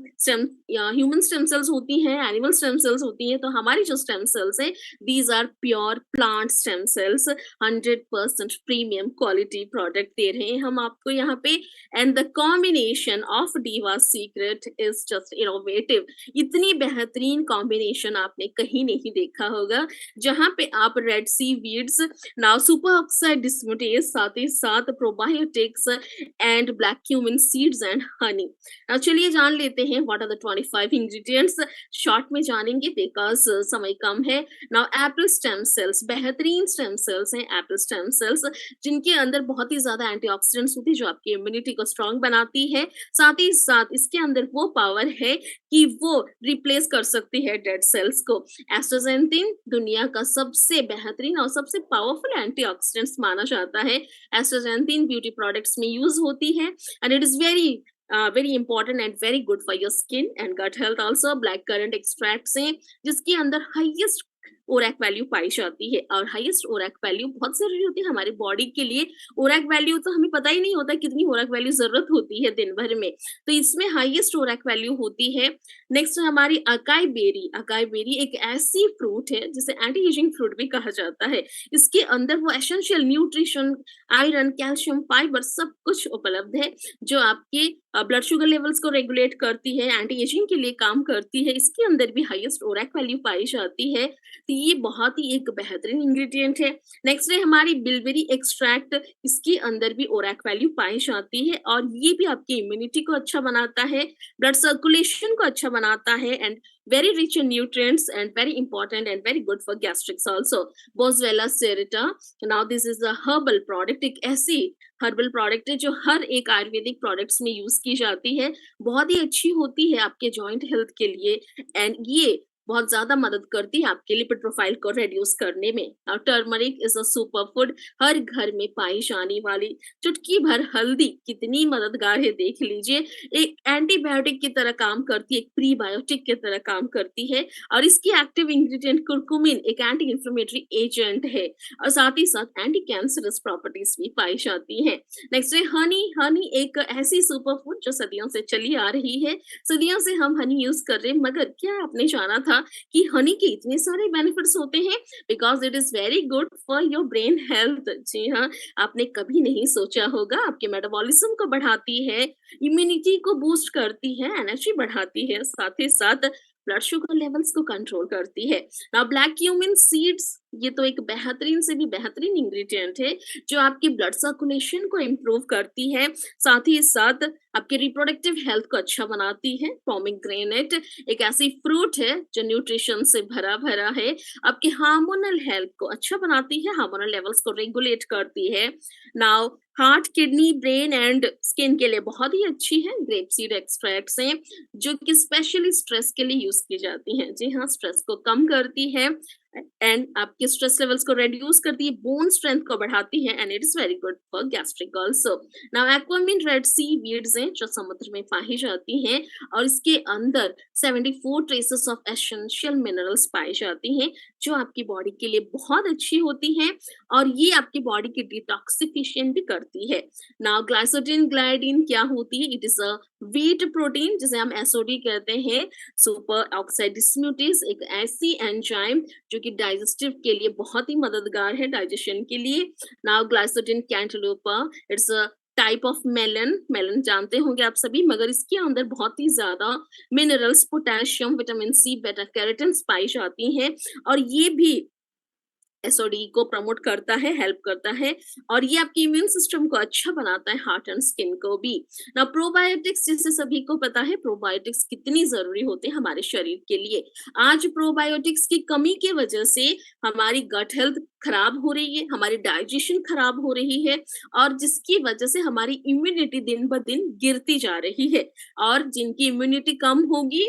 स्टेम सेल्स होती हैं, एनिमल स्टेम सेल्स होती हैं, तो हमारी जो स्टेम सेल्स है these are pure plant stem cells. 100% premium quality product दे रहे हैं हम आपको यहाँ पे। And the combination of Diva Secret is just innovative. इतनी बेहतरीन कॉम्बिनेशन आपने कहीं नहीं देखा होगा, जहाँ पे आप रेड सी weeds, now superoxide dismutase, साथ ही साथ probiotics and black cumin seeds and honey. चलिए जान लेते हैं what are the 25 ingredients. Short में जानेंगे बिकॉज समय कम है। नाउ एप्पल स्टेम सेल्स, बेहतरीन स्टेम सेल्स हैं एप्पल स्टेम सेल्स, जिनके अंदर बहुत ही ज्यादा एंटीऑक्सीडेंट्स होती है जो आपकी इम्यूनिटी को स्ट्रांग बनाती है। साथ ही साथ इसके अंदर वो पावर है कि वो रिप्लेस कर सकती है डेड सेल्स को। एस्ट्राजेंथिन दुनिया का सबसे बेहतरीन और सबसे पावरफुल एंटीऑक्सीडेंट्स माना जाता है। एस्ट्राजेंथिन ब्यूटी प्रोडक्ट्स में यूज होती है and it is very important and very good for your skin and gut health also। black currant extracts हैं जिसके अंदर हाईएस्ट ओरैक वैल्यू पाई जाती है, और हाईएस्ट ओरैक वैल्यू बहुत जरूरी होती है हमारी बॉडी के लिए। ओरैक वैल्यू तो हमें पता ही नहीं होता कितनी ओरैक वैल्यू जरूरत होती है दिन भर में, तो इसमें हाईएस्ट ओरैक वैल्यू होती है। नेक्स्ट हमारी अकाई बेरी। अकाई बेरी एक ऐसी फ्रूट है जिसे एंटी एजिंग फ्रूट भी कहा जाता है। इसके अंदर वो essential nutrition, iron, calcium, fibre सब कुछ उपलब्ध है जो आपके ब्लड शुगर लेवल्स को रेगुलेट करती है, एंटी एजिंग के लिए काम करती है। इसके अंदर भी हाईएस्ट ओरैक वैल्यू पाई जाती है, तो ये बहुत ही एक बेहतरीन इंग्रेडिएंट है। नेक्स्ट है हमारी बिलबेरी एक्सट्रैक्ट। इसके अंदर भी ओरैक वैल्यू पाई जाती है और ये भी आपकी इम्यूनिटी को अच्छा बनाता है, ब्लड सर्कुलेशन को अच्छा बनाता है and very rich in nutrients and very important and very good for gastrics also। Boswellia serrata, now this is a herbal product। एक ऐसी हर्बल प्रोडक्ट है जो हर एक आयुर्वेदिक प्रोडक्ट्स में यूज की जाती है, बहुत ही अच्छी होती है आपके जॉइंट हेल्थ के लिए। एंड ये बहुत ज्यादा मदद करती है आपके लिपिड प्रोफाइल को रिड्यूस करने में। और turmeric is a super food, हर घर में पाई जाने वाली चुटकी भर हल्दी कितनी मददगार है देख लीजिए। एक एंटीबायोटिक की तरह काम करती है, एक प्रीबायोटिक की तरह काम करती है, और इसकी एक्टिव इंग्रेडिएंट कुरकुमिन एक एंटी इंफ्लेमेटरी एजेंट है, और साथ ही साथ एंटी कैंसरस प्रॉपर्टीज भी पाई जाती हैं। नेक्स्ट है हनी। हनी एक ऐसी सुपर फूड जो सदियों से चली आ रही है, सदियों से हम हनी यूज कर रहे हैं, मगर क्या आपने जाना था कि हनी के इतने सारे बेनिफिट्स होते हैं? Because it is very good for your brain health. जी हाँ, आपने कभी नहीं सोचा होगा, आपके मेटाबॉलिज्म को बढ़ाती है, इम्यूनिटी को बूस्ट करती है, एनर्जी बढ़ाती है, साथ ही साथ ब्लड शुगर लेवल्स को कंट्रोल करती है। नाउ ब्लैक क्यूमिन सीड्स, ये तो एक बेहतरीन से भी बेहतरीन इंग्रेडिएंट है जो आपकी ब्लड सर्कुलेशन को इम्प्रूव करती है, साथ ही साथ आपके रिप्रोडक्टिव हेल्थ को अच्छा बनाती है। पोमीग्रेनेट एक ऐसी फ्रूट है जो न्यूट्रिशन से भरा भरा है, आपके हार्मोनल हेल्थ को अच्छा बनाती है, हार्मोनल लेवल्स को रेगुलेट करती है। Now heart, kidney, brain and skin के लिए बहुत ही अच्छी है। ग्रेप सीड एक्सट्रैक्ट्स हैं जो कि स्पेशली स्ट्रेस के लिए यूज की जाती हैं। जी हाँ, स्ट्रेस को कम करती है एंड आपके स्ट्रेस लेवल्स को रिड्यूस करती है, बोन स्ट्रेंथ को बढ़ाती है, and it is very good for gastric also. Now Aquamin red C weeds हैं जो समुद्र में पाई जाती हैं, और इसके अंदर 74 ट्रेसेस ऑफ एसेंशियल मिनरल्स पाई जाती हैं जो आपकी बॉडी के लिए बहुत अच्छी होती हैं, और ये आपकी बॉडी की डिटॉक्सिफिकेशन भी करती है। नाउ ग्लाइसोडिन ग्लाइडिन क्या होती है? It is a wheat protein जिसे हम एसओडी कहते हैं, सुपर ऑक्साइड डिस्म्यूटेज, एक ऐसी एंजाइम जो कि डाइजेस्टिव के लिए बहुत ही मददगार है, डाइजेशन के लिए। Now Glisodin cantaloupe, it's a type of melon. Melon जानते होंगे आप सभी, मगर इसके अंदर बहुत ही ज्यादा मिनरल्स, पोटेशियम, विटामिन सी, बेटा कैरोटीन पाई जाती हैं, और ये भी एसओडी को प्रमोट करता है, हेल्प करता है, और ये आपके इम्यून सिस्टम को अच्छा बनाता है, हार्ट एंड स्किन को भी। ना प्रोबायोटिक्स, जैसे सभी को पता है प्रोबायोटिक्स कितनी जरूरी होते हैं हमारे शरीर के लिए। आज प्रोबायोटिक्स की कमी की वजह से हमारी गट हेल्थ खराब हो रही है, हमारी डाइजेशन खराब हो रही है, और जिसकी वजह से हमारी इम्यूनिटी दिन ब दिन गिरती जा रही है, और जिनकी इम्यूनिटी कम होगी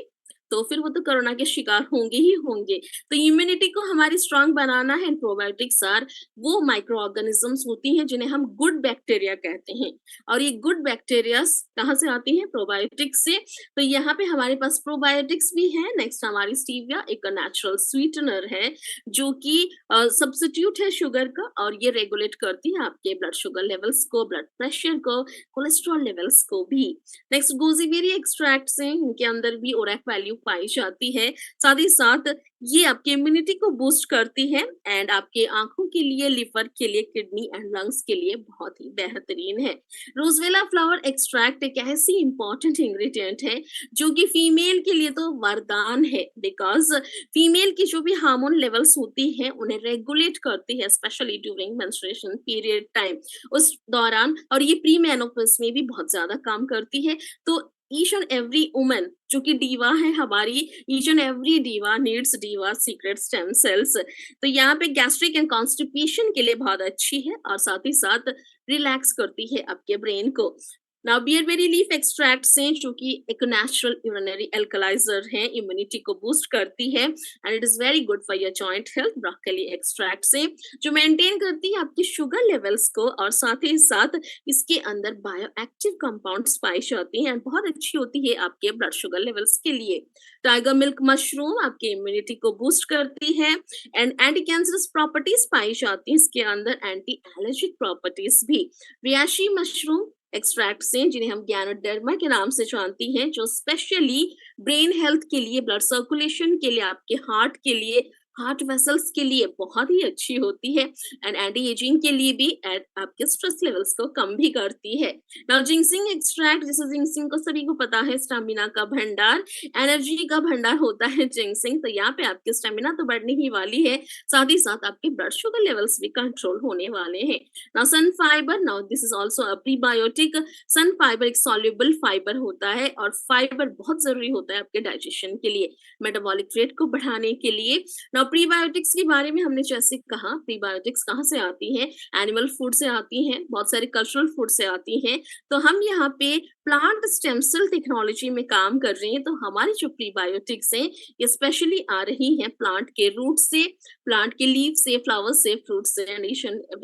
तो फिर वो तो कोरोना के शिकार होंगे ही होंगे। तो इम्यूनिटी को हमारी स्ट्रांग बनाना है, प्रोबायोटिक्स आर वो माइक्रो ऑर्गेनिजम्स होती हैं जिन्हें हम गुड बैक्टीरिया कहते हैं, और ये गुड बैक्टीरिया कहाँ से आती हैं? प्रोबायोटिक्स से। तो यहाँ पे हमारे पास प्रोबायोटिक्स भी है। नेक्स्ट हमारी स्टीविया एक नेचुरल स्वीटनर है जो कि सब्स्टिट्यूट है शुगर का, और ये रेगुलेट करती है आपके ब्लड शुगर लेवल्स को, ब्लड प्रेशर को, कोलेस्ट्रॉल लेवल्स को भी। नेक्स्ट गोजीबेरी एक्सट्रैक्ट्स हैं, इनके अंदर भी ओरेक वैल्यू पाई जाती है, साथ ही साथ ये आपकी इम्यूनिटी को बूस्ट करती है, एंड आपके आंखों के लिए, लिवर के लिए, किडनी एंड लंग्स के लिए बहुत ही बेहतरीन है। रोजवेला फ्लावर एक्सट्रैक्ट एक ऐसी इंपॉर्टेंट इंग्रेडिएंट है जो कि फीमेल के लिए तो वरदान है, बिकॉज फीमेल की जो भी हार्मोन लेवल्स होती हैं उन्हें रेगुलेट करती है, specially during menstruation period time, उस दौरान, और ये प्री मेनोपॉज में भी बहुत ज्यादा काम करती है। तो ईच एंड एवरी वुमन जो कि डीवा है हमारी, each and every diva needs diva secret stem cells. तो यहाँ पे गैस्ट्रिक एंड कॉन्स्टिपेशन के लिए बहुत अच्छी है, और साथ ही साथ रिलैक्स करती है आपके ब्रेन को। नाउ बियरबेरी लीफ एक्सट्रैक्ट्स हैं जो कि एक नेचुरल यूरिनरी एल्कलाइजर है, इम्यूनिटी को बूस्ट करती है, and it is very good for your joint health. Broccoli extracts हैं जो मेंटेन करती है आपके शुगर लेवल्स को, और साथ ही साथ इसके अंदर बायो एक्टिव कंपाउंड्स पाई जाती हैं, बहुत अच्छी होती है आपके ब्लड शुगर लेवल्स के लिए। टाइगर मिल्क मशरूम आपके इम्यूनिटी को बूस्ट करती है, एंड एंटी कैंसरस प्रॉपर्टीज पाई जाती है इसके अंदर, एंटी एलर्जिक प्रॉपर्टीज भी। रियाशी मशरूम एक्सट्रैक्ट्स हैं जिन्हें हम गैनोडर्मा के नाम से जानती हैं, जो स्पेशली ब्रेन हेल्थ के लिए, ब्लड सर्कुलेशन के लिए, आपके हार्ट के लिए, हार्ट वेसल्स के लिए बहुत ही अच्छी होती है, एंड एंटी एजिंग के लिए भी, एंड आपके स्ट्रेस लेवल्स को कम भी करती है। नाउ जिंक्सिंग एक्सट्रैक्ट, जैसे जिंक्सिंग को सभी को पता है स्टैमिना का भंडार, एनर्जी का भंडार होता है जिंक्सिंग। तो यहाँ पे आपकी स्टैमिना तो बढ़ने ही वाली है, साथ ही साथ आपके ब्लड शुगर लेवल्स भी कंट्रोल होने वाले हैं। Now sun fiber, now this is also a prebiotic. Sun fiber एक सॉल्युबल फाइबर होता है, और फाइबर बहुत जरूरी होता है आपके डाइजेशन के लिए, मेटाबॉलिक रेट को बढ़ाने के लिए। नाउ प्रीबायोटिक्स के बारे में हमने जैसे कहा, प्रीबायोटिक्स कहाँ से आती हैं? एनिमल फूड से आती हैं, बहुत सारे कल्चरल फूड से आती हैं। तो हम यहाँ पे प्लांट स्टेम सेल टेक्नोलॉजी में काम कर रहे हैं, तो हमारी जो प्रीबायोटिक्स हैं ये स्पेशली आ रही हैं प्लांट के रूट से, प्लांट के लीव से, फ्लावर से, फ्रूट से, and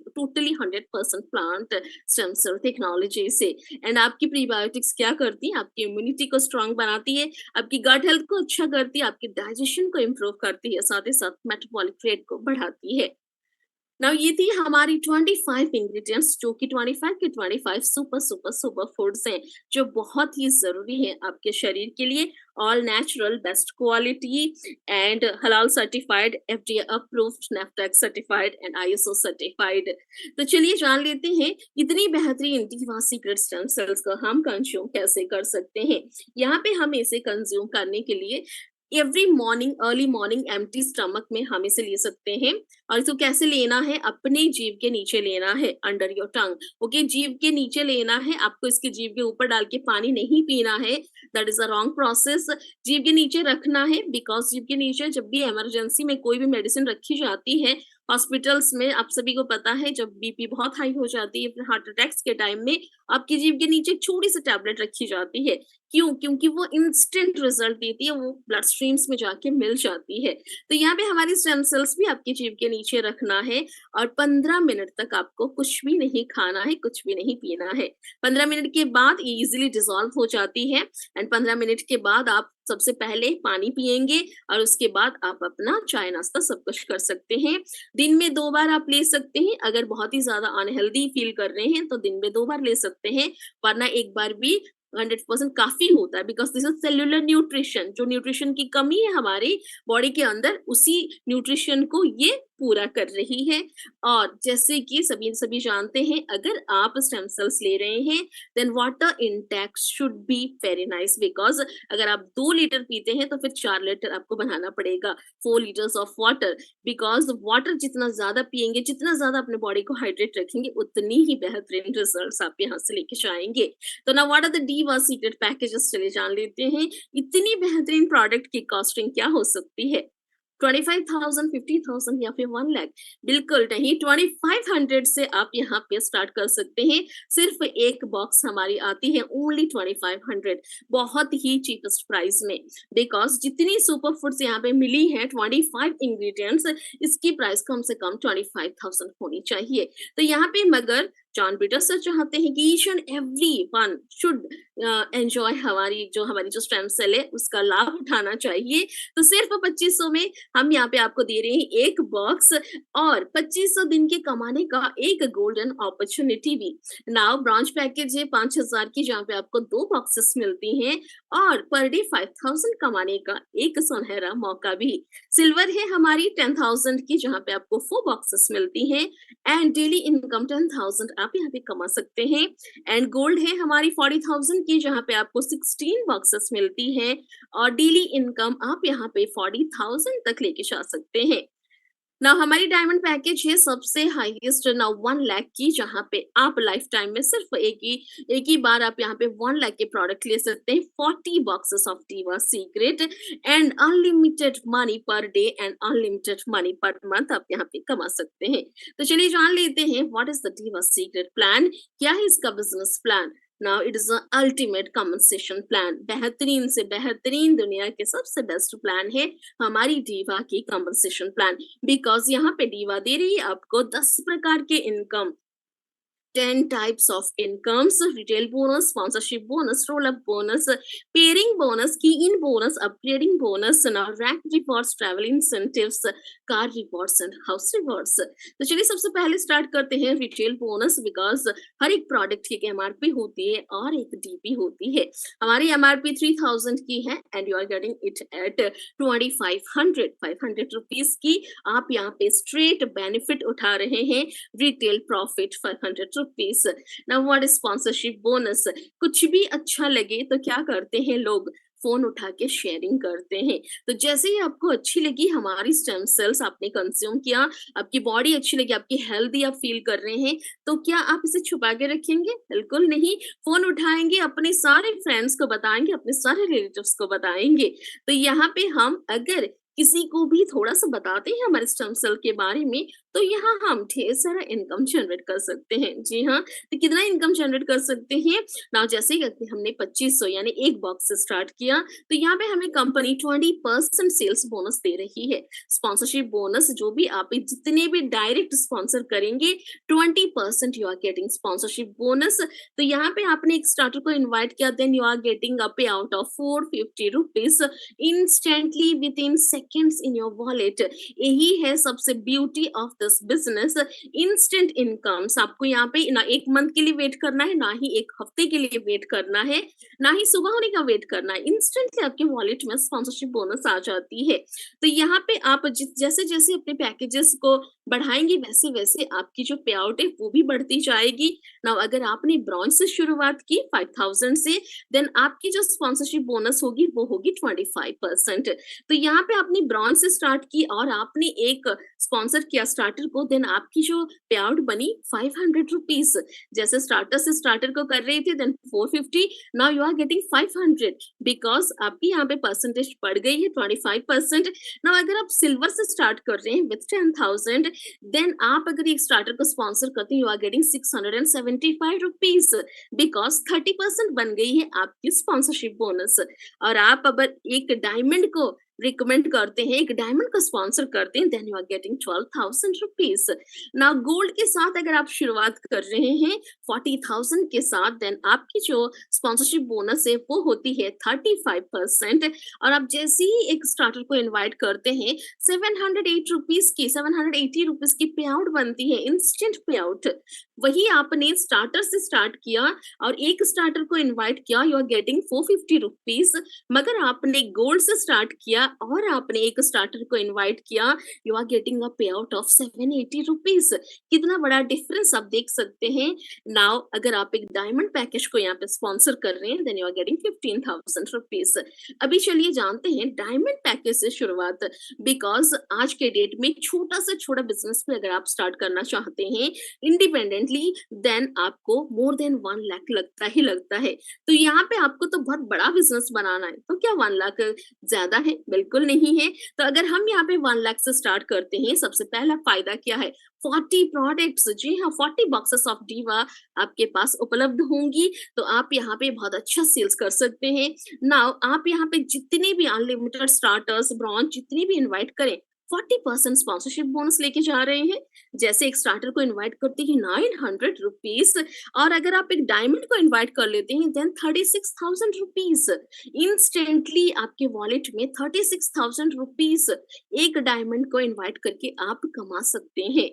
totally 100% plant stem cell technology से। एंड आपकी प्रीबायोटिक्स क्या करती है, आपकी इम्यूनिटी को स्ट्रांग बनाती है, आपकी गट हेल्थ को अच्छा करती है, आपके डाइजेशन को इम्प्रूव करती है, साथ ही साथ मेटाबॉलिक रेट को बढ़ाती है। नाउ ये थी हमारी 25 इंग्रेडिएंट्स, जो कि 25 के 25 सुपर सुपर सुपर फूड्स हैं, जो बहुत ही जरूरी है आपके शरीर के लिए। All natural, best quality and हलाल certified, FDA approved, NAFDAC certified and ISO certified. तो चलिए जान लेते हैं इतनी बेहतरीन दीवा सीक्रेट स्टेम सेल्स को हम कंज्यूम कैसे कर सकते हैं। यहाँ पे हम इसे कंज्यूम करने के लिए every morning, early morning empty stomach में हम इसे ले सकते हैं। और इसको कैसे लेना है, अपने जीभ के नीचे लेना है, अंडर योर टंग। ओके, जीभ के नीचे लेना है, आपको इसके जीभ के ऊपर डाल के पानी नहीं पीना है, that is a wrong process. जीभ के नीचे रखना है, बिकॉज जीभ के नीचे जब भी इमरजेंसी में कोई भी मेडिसिन रखी जाती है हॉस्पिटल्स में, आप सभी को पता है जब बीपी बहुत हाई हो जाती है, फिर हार्ट अटैक्स के टाइम में आपकी जीभ के नीचे एक छोटी सी टैबलेट रखी जाती है। क्यों? क्योंकि वो इंस्टेंट रिजल्ट देती है, वो ब्लड स्ट्रीम्स में जाके मिल जाती है। तो यहाँ पे हमारी स्टेम सेल्स भी आपकी जीभ के नीचे रखना है और 15 मिनट तक आपको कुछ भी नहीं खाना है, कुछ भी नहीं पीना है। 15 मिनट के बाद ये इजीली डिसॉल्व हो जाती है एंड 15 मिनट के बाद आप सबसे पहले पानी पिएंगे और उसके बाद आप अपना चाय नाश्ता सब कुछ कर सकते हैं। दिन में 2 बार आप ले सकते हैं। अगर बहुत ही ज्यादा अनहेल्दी फील कर रहे हैं तो दिन में 2 बार ले सकते हैं, वरना एक बार भी 100% काफी होता है, because this is cellular nutrition. जो न्यूट्रिशन की कमी है हमारी बॉडी के अंदर, उसी न्यूट्रिशन को ये पूरा कर रही है। और जैसे कि सभी जानते हैं, अगर आप स्टेम सेल्स ले रहे हैं then water intake should be very nice, because अगर आप 2 लीटर पीते हैं तो फिर 4 लीटर आपको बनाना पड़ेगा, 4 litres of water. Because water जितना ज्यादा पिएंगे, जितना ज्यादा अपने बॉडी को हाइड्रेट रखेंगे, उतनी ही बेहतरीन रिजल्ट्स आप यहाँ से लेके जाएंगे। तो ना what are the Diva secret packages, चले जान लेते हैं इतनी बेहतरीन प्रोडक्ट की कॉस्टिंग क्या हो सकती है। 25,000, 50,000 या फिर 1 लाख? बिल्कुल नहीं, 2500 से आप यहाँ पे स्टार्ट कर सकते हैं। सिर्फ एक बॉक्स हमारी आती है ओनली 2500, बहुत ही चीपेस्ट प्राइस में। बिकॉज जितनी सुपर फूड्स यहाँ पे मिली है 25 इंग्रेडिएंट्स, इसकी प्राइस कम से कम 25,000 होनी चाहिए। तो यहाँ पे मगर जॉन पीटर सर चाहते हैं कि each and every one should enjoy हमारी जो स्टेम सेल है उसका लाभ उठाना चाहिए। तो सिर्फ 2500 में हम यहाँ पे आपको दे रहे हैं एक बॉक्स और 2500 दिन के कमाने का एक गोल्डन अपॉर्चुनिटी भी। नाउ ब्रांच पैकेज है 5000 की, जहाँ पे आपको 2 बॉक्सेस मिलती हैं और पर डे 5000 कमाने का एक सुनहरा मौका भी। सिल्वर है हमारी 10,000 की, जहाँ पे आपको 4 बॉक्सेस मिलती हैं एंड डेली इनकम 10,000 आप यहाँ पे कमा सकते हैं। एंड गोल्ड है हमारी 40,000 की, जहाँ पे आपको 16 बॉक्सेस मिलती हैं और डेली इनकम आप यहाँ पे 40,000 तक लेके जा सकते हैं। ना हमारी डायमंड पैकेज है सबसे हाईएस्ट ना 1 लाख की, जहाँ पे आप लाइफ टाइम में सिर्फ एक ही बार आप यहाँ पे 1 लाख के प्रोडक्ट ले सकते हैं। 40 बॉक्सेस ऑफ दीवा secret and unlimited money per day and unlimited money per month आप यहाँ पे कमा सकते हैं। तो चलिए जान लेते हैं व्हाट इज द दीवा सीक्रेट प्लान, क्या है इसका business plan. Now it is the ultimate compensation plan, बेहतरीन से बेहतरीन दुनिया के सबसे बेस्ट प्लान है हमारी दीवा की कंपनसेशन प्लान। बिकॉज यहाँ पे दीवा दे रही है आपको 10 प्रकार के income, 10 types of incomes, retail bonus, sponsorship bonus, roll-up bonus, pairing bonus, key-in bonus, upgrading bonus, now rack rewards, travel incentives, car rewards and house rewards। तो चलिए सबसे पहले स्टार्ट करते हैं रिटेल बोनस, बिकॉज हर एक प्रोडक्ट की एक MRP होती है और एक DP होती है। हमारी MRP 3,000 की है and you are getting it at 2,500 rupees की। आप यहाँ पे स्ट्रेट बेनिफिट उठा रहे हैं, retail profit 500 rupees. Now what is sponsorship bonus, कुछ भी अच्छा लगे तो क्या करते हैं लोग, फोन उठा के शेयरिंग करते हैं। तो जैसे ही आपको अच्छी लगी हमारी स्टेम सेल्स, आपने कंज्यूम किया, आपकी बॉडी अच्छी लगी, आपकी हेल्दी आप फील कर रहे हैं, तो क्या आप इसे छुपा के रखेंगे? बिल्कुल नहीं, फोन उठाएंगे, अपने सारे फ्रेंड्स को बताएंगे, अपने सारे रिलेटिव्स को बताएंगे। तो यहाँ पे हम अगर किसी को भी थोड़ा सा बताते हैं हमारे स्टेम सेल के बारे में, तो यहाँ हम ढेर सारा इनकम जनरेट कर सकते हैं। जी हाँ, तो कितना इनकम जनरेट कर सकते हैं? नाउ जैसे कि हमने 2500 यानी एक बॉक्स से स्टार्ट किया, तो यहाँ पे हमें कंपनी 20% सेल्स बोनस दे रही है। स्पॉन्सरशिप बोनस जो भी आप जितने भी डायरेक्ट स्पॉन्सर करेंगे, 20% you are getting sponsorship bonus. तो यहाँ पे आपने एक स्टार्टर को इनवाइट किया, then you are getting a payout of 450 rupees instantly within seconds in your wallet. यही है सबसे beauty of this business, instant incomes. आपको यहाँ पे ना एक मंथ के लिए वेट करना है, ना ही एक हफ्ते के लिए वेट करना है, ना ही सुबह होने का वेट करना है। इंस्टेंटली आपके वॉलेट में स्पॉन्सरशिप बोनस आ जाती है। तो यहाँ पे आप जैसे जैसे अपने पैकेजेस को बढ़ाएंगे, वैसे वैसे आपकी जो पे आउट है वो भी बढ़ती जाएगी। नाउ अगर आपने ब्रॉन्ज से शुरुआत की 5000 से, देन आपकी जो स्पॉन्सरशिप बोनस होगी वो होगी 25%। तो यहाँ पे आपने ब्रॉन्ज से स्टार्ट की और आपने एक स्पॉन्सर किया स्टार्टर को, देन आपकी जो पे आउट बनी 500 रुपीज। जैसे स्टार्टर से स्टार्टर को कर रहे थे, then 450, now you are getting 500 because आपकी यहाँ पे परसेंटेज बढ़ गई है 25%। नाउ अगर आप सिल्वर से स्टार्ट कर रहे हैं विथ 10,000, देन आप अगर एक स्टार्टर को स्पॉन्सर करते हैं, you are getting 675 rupees because 30% बन गई है आपकी स्पॉन्सरशिप बोनस। और आप अगर एक डायमंड को रिकमेंड करते हैं, एक डायमंड को स्पॉन्सर करते हैं, then you are getting 12,000 rupees. Now gold के साथ अगर आप शुरुआत कर रहे हैं 40,000 के साथ, देन आपकी जो स्पॉन्सरशिप बोनस है वो होती है 35%। और आप जैसे ही एक स्टार्टर को इनवाइट करते हैं, 708 रुपीज की 780 रुपीज की पे आउट बनती है, इंस्टेंट पे आउट। वही आपने स्टार्टर से स्टार्ट किया और एक स्टार्टर को इनवाइट किया, यू आर गेटिंग 450 रुपीज। मगर आपने गोल्ड से स्टार्ट किया और आपने एक स्टार्टर को इनवाइट किया, you are getting a payout of 780 rupees. कितना बड़ा डिफरेंस आप देख सकते हैं। नाउ अगर आप एक डायमंड पैकेज को यहाँ पे स्पॉन्सर कर रहे हैं, then you are getting 15,000 rupees. अभी चलिए जानते हैं डायमंड पैकेज से शुरुआत, बिकॉज आज के डेट में छोटा से छोटा बिजनेस भी अगर आप स्टार्ट करना चाहते हैं इंडिपेंडेंटली, देन आपको मोर देन 1 लाख लगता ही लगता है। तो यहाँ पे आपको तो बहुत बड़ा बिजनेस बनाना है, तो क्या 1 लाख ज्यादा है? बिल्कुल नहीं है। तो अगर हम यहाँ पे 1 लाख से स्टार्ट करते हैं, सबसे पहला फायदा क्या है? 40 प्रोडक्ट्स, जी हाँ, 40 बॉक्सेस ऑफ डीवा आपके पास उपलब्ध होंगी, तो आप यहाँ पे बहुत अच्छा सेल्स कर सकते हैं। नाउ आप यहाँ पे जितने भी अनलिमिटेड स्टार्टर्स, ब्रॉन्ज जितने भी इनवाइट करें, 40% स्पॉन्सरशिप बोनस लेके जा रहे हैं। जैसे एक स्टार्टर को इनवाइट करते हैं 900 रुपीज, और अगर आप एक डायमंड को इनवाइट कर लेते हैं, देन 36,000 रुपीज। इंस्टेंटली आपके वॉलेट में 36,000 रुपीज एक डायमंड को इनवाइट करके आप कमा सकते हैं।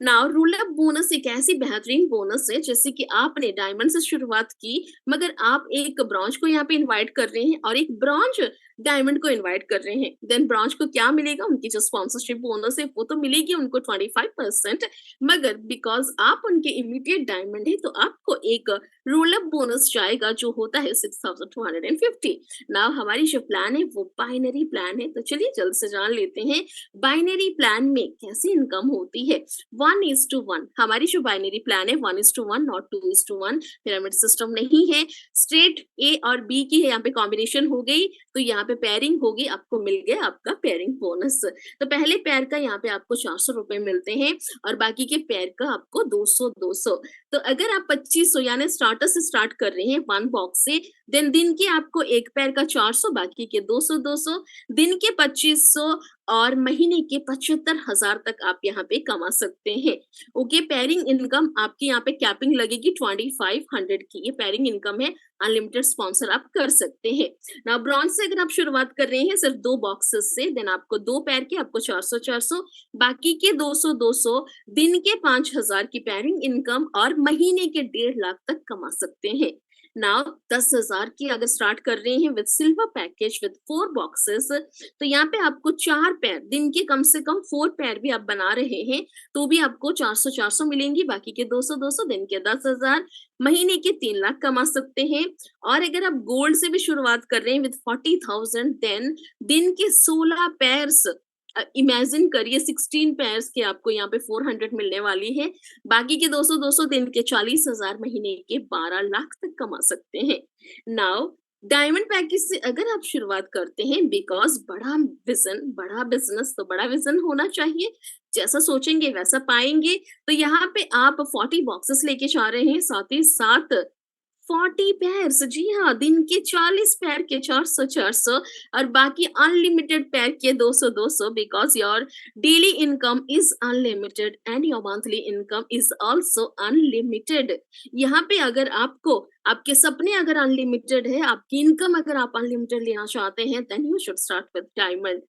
नाउ रोल अप बोनस एक ऐसी बेहतरीन बोनस है, जैसे कि आपने डायमंड से शुरुआत की, मगर आप एक ब्रॉन्ज को यहाँ पे इनवाइट कर रहे हैं और एक ब्रॉन्ज डायमंड को इनवाइट कर रहे हैं, देन ब्रॉन्ज को क्या मिलेगा? उनकी जो स्पॉन्सरशिप बोनस है वो तो मिलेगी उनको 25%, मगर बिकॉज आप उनके इमीडिएट डायमंड है तो आपको एक रोल अप बोनस जाएगा जो होता है 6,250। नाउ हमारी जो प्लान है वो बाइनरी प्लान है, तो चलिए जल्द से जान लेते हैं बाइनरी प्लान में कैसे इनकम होती है। 1:1 हमारी जो बाइनरी प्लान है 1:1, नॉट 2:1। पिरामिड सिस्टम नहीं है, स्ट्रेट ए और बी की यहाँ पे कॉम्बिनेशन हो गई, तो यहाँ पे पेयरिंग होगी, आपको मिल गया आपका पेयरिंग बोनस। तो पहले पेयर का यहाँ पे आपको 400 रुपए मिलते हैं और बाकी के पेयर का आपको 200। तो अगर आप 2500 यानी स्टार्टर से स्टार्ट कर रहे हैं 1 बॉक्स से, देन दिन के आपको एक पेयर का 400, बाकी के 200, दिन के 2500 और महीने के 75,000 तक आप यहाँ पे कमा सकते हैं। ओके, पेयरिंग इनकम आपकी यहाँ पे कैपिंग लगेगी 2500 की, ये पेयरिंग इनकम है, अनलिमिटेड स्पॉन्सर आप कर सकते हैं। ना ब्रॉन्ज से अगर आप शुरुआत कर रहे हैं सिर्फ 2 बॉक्सेस से, देन आपको 2 पेयर के आपको 400, बाकी के 200, दिन के 5,000 की पेयरिंग इनकम और महीने के 1.5 लाख तक कमा सकते हैं। नाउ 10,000 की अगर स्टार्ट कर रहे हैं with silver package with 4 boxes, तो यहाँ पे आपको 4 पेयर, दिन के कम से कम 4 पेयर भी आप बना रहे हैं तो भी आपको 400 मिलेंगी, बाकी के 200, दिन के 10,000, महीने के 3 लाख कमा सकते हैं। और अगर आप गोल्ड से भी शुरुआत कर रहे हैं विद 40,000, देन दिन के 16 पेयर्स, इमेजिन करिए 16 पेयर्स के आपको यहाँ पे 400 मिलने वाली है, बाकी के 200 दिन के 40,000, महीने के 12 लाख तक कमा सकते हैं। नाउ डायमंड पैकेज से अगर आप शुरुआत करते हैं, बिकॉज़ बड़ा विज़न, बड़ा बिज़नेस तो बड़ा विज़न होना चाहिए। जैसा सोचेंगे वैसा पाएँगे। तो यहाँ पे आप 40 बॉक्सेस लेके जा रहे हैं, साथ ही साथ 40 पेयर्स, जी हाँ, दिन के 40 पेयर के 400-400 और बाकी अनलिमिटेड पेयर के 200-200, because your daily income is unlimited and your monthly income is also unlimited. यहाँ पे अगर आपको आपके सपने अगर अनलिमिटेड है, आपकी इनकम अगर आप अनलिमिटेड लेना चाहते हैं, then you should start with diamond.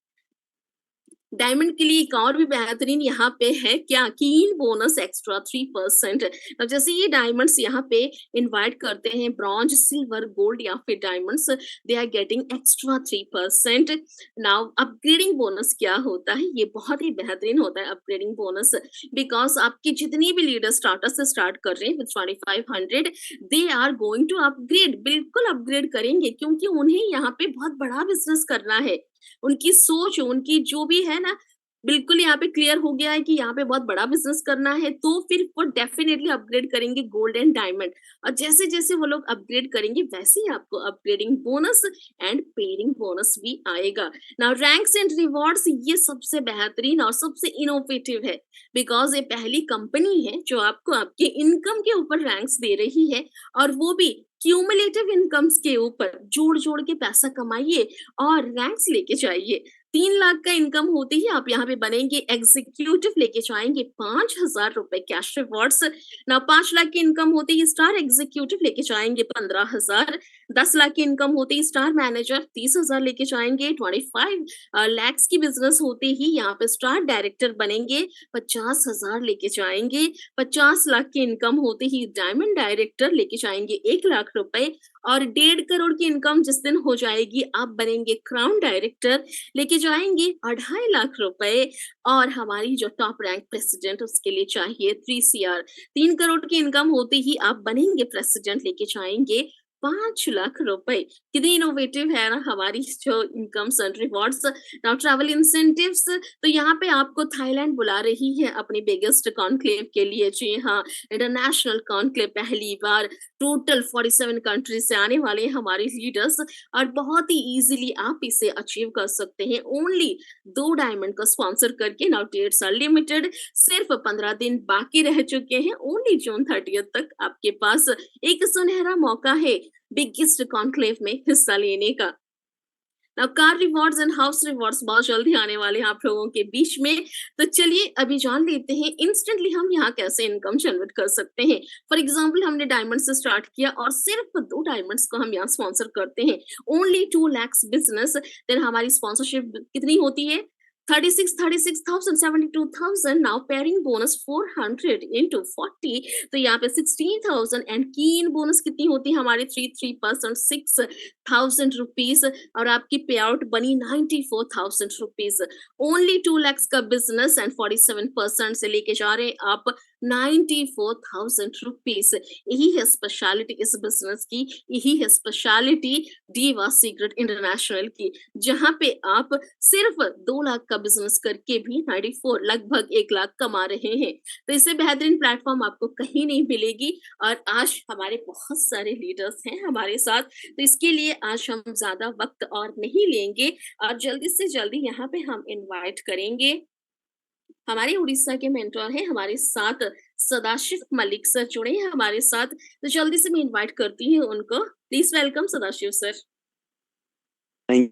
Diamond के लिए एक और भी बेहतरीन यहाँ पे है क्या, कीन बोनस एक्स्ट्रा 3%। अब जैसे ये डायमंड्स यहाँ पे इनवाइट करते हैं ब्रॉन्ज, सिल्वर, गोल्ड या फिर diamonds, they are getting extra 3%। Now upgrading bonus क्या होता है, ये बहुत ही बेहतरीन होता है अपग्रेडिंग बोनस, बिकॉज आपके जितनी भी लीडर स्टार्टर से स्टार्ट कर रहे हैं with 2500, they are going to upgrade, बिल्कुल अपग्रेड करेंगे, क्योंकि उन्हें यहाँ पे बहुत बड़ा बिजनेस करना है। उनकी सोच, उनकी जो भी है ना, बिल्कुल यहाँ पे क्लियर हो गया है कि यहाँ पे बहुत बड़ा बिज़नेस करना है, तो फिर वो डेफिनिटली अपग्रेड करेंगे गोल्ड एंड डायमंड। और जैसे-जैसे वो लोग अपग्रेड करेंगे, वैसे ही आपको upgrading bonus and pairing bonus भी आएगा। नाउ रैंक्स एंड रिवॉर्ड्स, ये सबसे बेहतरीन और सबसे इनोवेटिव है, बिकॉज़ ये पहली कंपनी है जो आपको आपके इनकम के ऊपर रैंक्स दे रही है, और वो भी क्यूमुलेटिव इनकम्स के ऊपर। जोड़-जोड़ के पैसा कमाइए और रैंक्स लेके जाइए। 3 लाख का इनकम होते ही आप यहाँ पे बनेंगे एग्जीक्यूटिव, लेके जाएँगे 5,000 रुपए कैश रिवॉर्ड्स। ना 5 लाख की इनकम होते ही स्टार एग्जीक्यूटिव लेके जाएँगे 15,000। 10 लाख की इनकम होते ही स्टार मैनेजर 30,000 लेके जाएँगे। 25 लैक्स की बिज़नेस होते ही यहाँ पे स्टार डायरेक्टर बनेंगे, 50,000 लेके जाएँगे। 50 लाख की इनकम होते ही डायमंड डायरेक्टर लेके जाएँगे 1 लाख रुपए, और 1.5 करोड़ की इनकम जिस दिन हो जाएगी, आप बनेंगे क्राउन डायरेक्टर, लेके जाएँगे 2.5 लाख रुपए, और हमारी जो टॉप रैंक प्रेसिडेंट, उसके लिए चाहिए 3 सीआर। 3 करोड़ की इनकम होते ही आप बनेंगे प्रेसिडेंट, लेके जाएँगे 5 लाख रुपए। कितनी इनोवेटिव है ना हमारी जो incomes and rewards. Now travel incentives, तो यहाँ पे आपको थाईलैंड बुला रही है अपनी बिगेस्ट कॉन्क्लेव के लिए। जी हाँ, इंटरनेशनल कॉन्क्लेव, पहली बार टोटल 47 कंट्री से आने वाले हैं हमारे लीडर्स, और बहुत ही इजीली आप इसे अचीव कर सकते हैं ओनली 2 डायमंड का स्पॉन्सर करके। नाउ डेट्स आर लिमिटेड, सिर्फ 15 दिन बाकी रह चुके हैं। ओनली जून 30 तक आपके पास एक सुनहरा मौका है बिगेस्ट कॉन्क्लेव में हिस्सा लेने का। Now car rewards and house rewards बहुत जल्दी आने वाले हैं आप लोगों के बीच में। तो चलिए अभी जान लेते हैं इंस्टेंटली हम यहाँ कैसे इनकम जनरेट कर सकते हैं। फॉर एग्जांपल हमने डायमंड से स्टार्ट किया और सिर्फ 2 डायमंड्स को हम यहाँ स्पॉन्सर करते हैं, ओनली 2 lakhs बिजनेस। देन हमारी स्पॉन्सरशिप कितनी होती है, 36,000, 72,000। नाउ पेयरिंग बोनस 400 into 40, तो यहाँ पे 16,000, एंड कीन बोनस कितनी होती है हमारी 3% 6,000 रुपीज, और आपकी पे आउट बनी 94,000 रुपीज। ओनली 2 lakhs का बिजनेस एंड 47% से लेके जा रहे हैं आप 94,000 रुपीज। यही है स्पेशलिटी इस बिजनेस की, यही है स्पेशलिटी दीवा सीक्रेट इंटरनेशनल की, जहाँ पे आप सिर्फ 2 लाख का बिजनेस करके भी 94 लगभग 1 लाख कमा रहे हैं। तो इससे बेहतरीन प्लेटफॉर्म आपको कहीं नहीं मिलेगी, और आज हमारे बहुत सारे लीडर्स हैं हमारे साथ, तो इसके लिए आज हम ज्यादा वक्त और नहीं लेंगे, और जल्दी से जल्दी यहाँ पे हम इनवाइट करेंगे हमारे उड़ीसा के मेंटोर हैं हमारे साथ, सदाशिव मलिक सर जुड़े हैं हमारे साथ। तो जल्दी से मैं इनवाइट करती हूँ उनको। Please welcome Sadashiv sir. Thank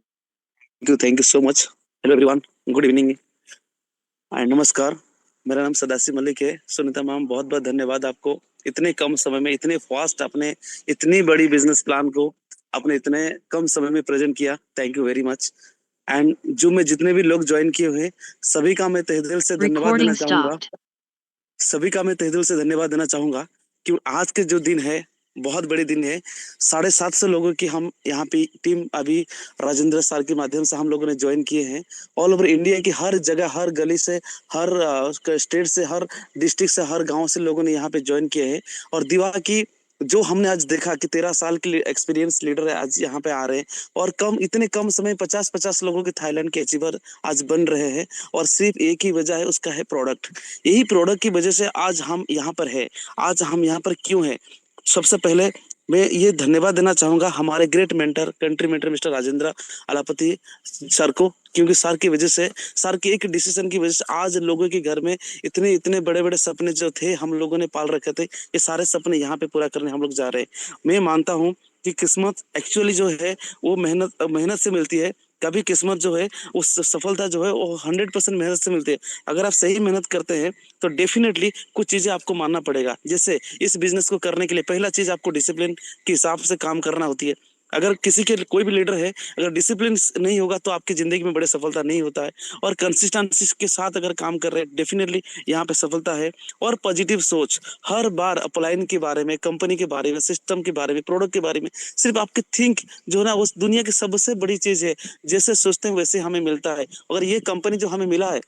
you so much. Hello everyone, good evening and नमस्कार। मेरा नाम सदाशिव मलिक है। सुनीता मैम, बहुत बहुत धन्यवाद आपको, इतने कम समय में इतने फास्ट अपने इतनी बड़ी बिजनेस प्लान को आपने इतने कम समय में प्रेजेंट किया। Thank you very much. And जो मैं जितने भी लोग ज्वाइन किए हुए सभी का मैं तहे दिल से धन्यवाद देना Recording चाहूंगा। stopped. सभी का मैं तहे दिल से धन्यवाद देना चाहूंगा कि आज के जो दिन है बहुत बड़े दिन है। 750 लोगों की हम यहाँ पे टीम अभी राजेंद्र सर के माध्यम से हम लोगों ने ज्वाइन किए हैं। ऑल ओवर इंडिया की हर जगह, हर गली से, हर स्टेट से, हर डिस्ट्रिक्ट से, हर गांव से लोगों ने यहाँ पे ज्वाइन किए हैं। और दीवा की जो हमने आज देखा कि 13 साल के एक्सपीरियंस लीडर आज यहाँ पे आ रहे हैं, और इतने कम समय 50-50 लोगों के थाईलैंड के अचीवर आज बन रहे हैं। और सिर्फ एक ही वजह है, उसका है प्रोडक्ट। यही प्रोडक्ट की वजह से आज हम यहाँ पर है। आज हम यहाँ पर क्यों है, सबसे पहले मैं ये धन्यवाद देना चाहूंगा हमारे great mentor, country mentor mister Rajendra Alapati sir को, क्योंकि सर की वजह से, सर के एक डिसीजन की वजह से आज लोगों के घर में इतने इतने बड़े बड़े सपने जो थे हम लोगों ने पाल रखे थे, ये सारे सपने यहाँ पे पूरा करने हम लोग जा रहे हैं। मैं मानता हूँ कि किस्मत एक्चुअली जो है वो मेहनत मेहनत से मिलती है। कभी किस्मत जो है उस सफलता जो है वो 100% मेहनत से मिलती है। अगर आप सही मेहनत करते हैं तो डेफिनेटली कुछ चीजें आपको मानना पड़ेगा। जैसे इस बिजनेस को करने के लिए पहला चीज आपको डिसिप्लिन के हिसाब से काम करना होती है। अगर किसी के कोई भी लीडर है, अगर डिसिप्लिन नहीं होगा तो आपकी जिंदगी में बड़े सफलता नहीं होता है। और कंसिस्टेंसी के साथ अगर काम कर रहे हैं डेफिनेटली यहाँ पे सफलता है। और पॉजिटिव सोच, हर बार अपलाइन के बारे में, कंपनी के बारे में, सिस्टम के बारे में, प्रोडक्ट के बारे में सिर्फ आपके थिंक जो है ना, उस दुनिया की सबसे बड़ी चीज है। जैसे सोचते हैं वैसे हमें मिलता है। अगर ये कंपनी जो हमें मिला है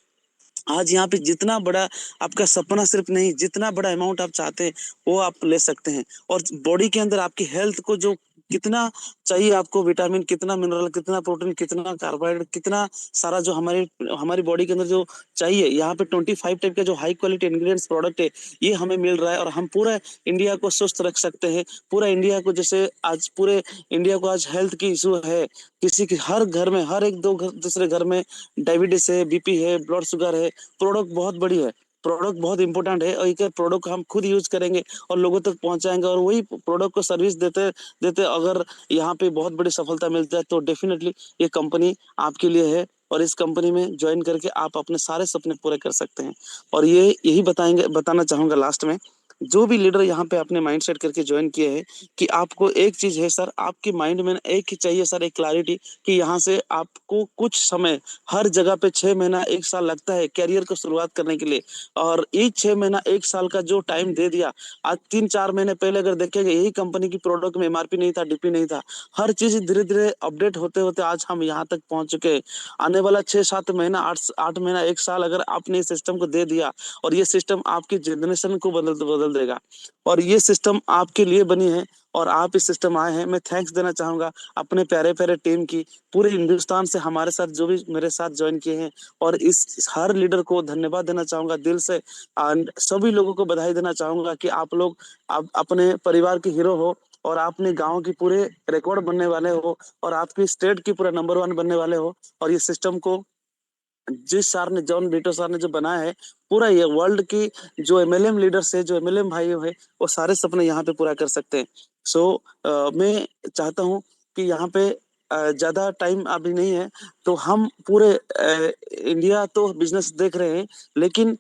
आज यहाँ पे, जितना बड़ा आपका सपना सिर्फ नहीं, जितना बड़ा अमाउंट आप चाहते हैं वो आप ले सकते हैं। और बॉडी के अंदर आपकी हेल्थ को जो कितना चाहिए आपको, विटामिन कितना, मिनरल कितना, प्रोटीन कितना, कार्बोहाइड्रेट कितना सारा जो हमारी हमारी बॉडी के अंदर जो चाहिए, यहाँ पे 25 टाइप का जो हाई क्वालिटी इंग्रेडिएंट्स प्रोडक्ट है ये हमें मिल रहा है। और हम पूरा इंडिया को स्वस्थ रख सकते हैं। पूरा इंडिया को, जैसे आज पूरे इंडिया को आज हेल्थ की इशू है, किसी के हर घर में, हर एक दो दूसरे घर में डायबिटीज है, बीपी है, ब्लड शुगर है। प्रोडक्ट बहुत बड़ी है, प्रोडक्ट बहुत इंपॉर्टेंट है। और एक प्रोडक्ट हम खुद यूज करेंगे और लोगों तक पहुंचाएंगे और वही प्रोडक्ट को सर्विस देते देते अगर यहाँ पे बहुत बड़ी सफलता मिलती है तो डेफिनेटली ये कंपनी आपके लिए है। और इस कंपनी में ज्वाइन करके आप अपने सारे सपने पूरे कर सकते हैं। और ये यही बताना चाहूंगा लास्ट में, जो भी लीडर यहाँ पे अपने माइंड सेट करके ज्वाइन किए हैं, कि आपको एक चीज है सर, आपके माइंड में एक ही चाहिए सर, एक क्लैरिटी, कि यहाँ से आपको कुछ समय, हर जगह पे 6 महीना 1 साल लगता है कैरियर को शुरुआत करने के लिए। और ये 6 महीना 1 साल का जो टाइम दे दिया, आज 3-4 महीने पहले अगर देखेंगे यही कंपनी की प्रोडक्ट में एमआरपी नहीं था, डीपी नहीं था। हर चीज धीरे धीरे अपडेट होते होते आज हम यहाँ तक पहुंच चुके हैं। आने वाला 6-7 महीना, 8 महीना, 1 साल अगर आपने इस सिस्टम को दे दिया, और ये सिस्टम आपकी जनरेशन को बदल बदल देगा। और ये सिस्टम आपके लिए बनी है और आप इस सिस्टम आए हैं। मैं थैंक्स देना चाहूंगा अपने प्यारे प्यारे टीम की, पूरे हिंदुस्तान से हमारे साथ जो भी मेरे साथ ज्वाइन किए हैं। और इस हर लीडर को धन्यवाद देना चाहूंगा दिल से। एंड सभी लोगों को बधाई देना चाहूंगा कि आप लोग आप अपने परिवार के हीरो हो, और आपने गांव की पूरे रिकॉर्ड बनने वाले हो, और आपकी स्टेट की पूरा नंबर 1 बनने वाले हो। और ये सिस्टम को जिस सर ने, जॉन ब्रिटो सर ने जो बनाया है, पूरा ये वर्ल्ड की जो एमएलएम लीडर्स है, जो एमएलएम भाई है, वो सारे सपने यहाँ पे पूरा कर सकते हैं। सो मैं चाहता हूँ कि यहाँ पे ज्यादा टाइम अभी नहीं है, तो हम पूरे इंडिया तो बिजनेस देख रहे हैं, लेकिन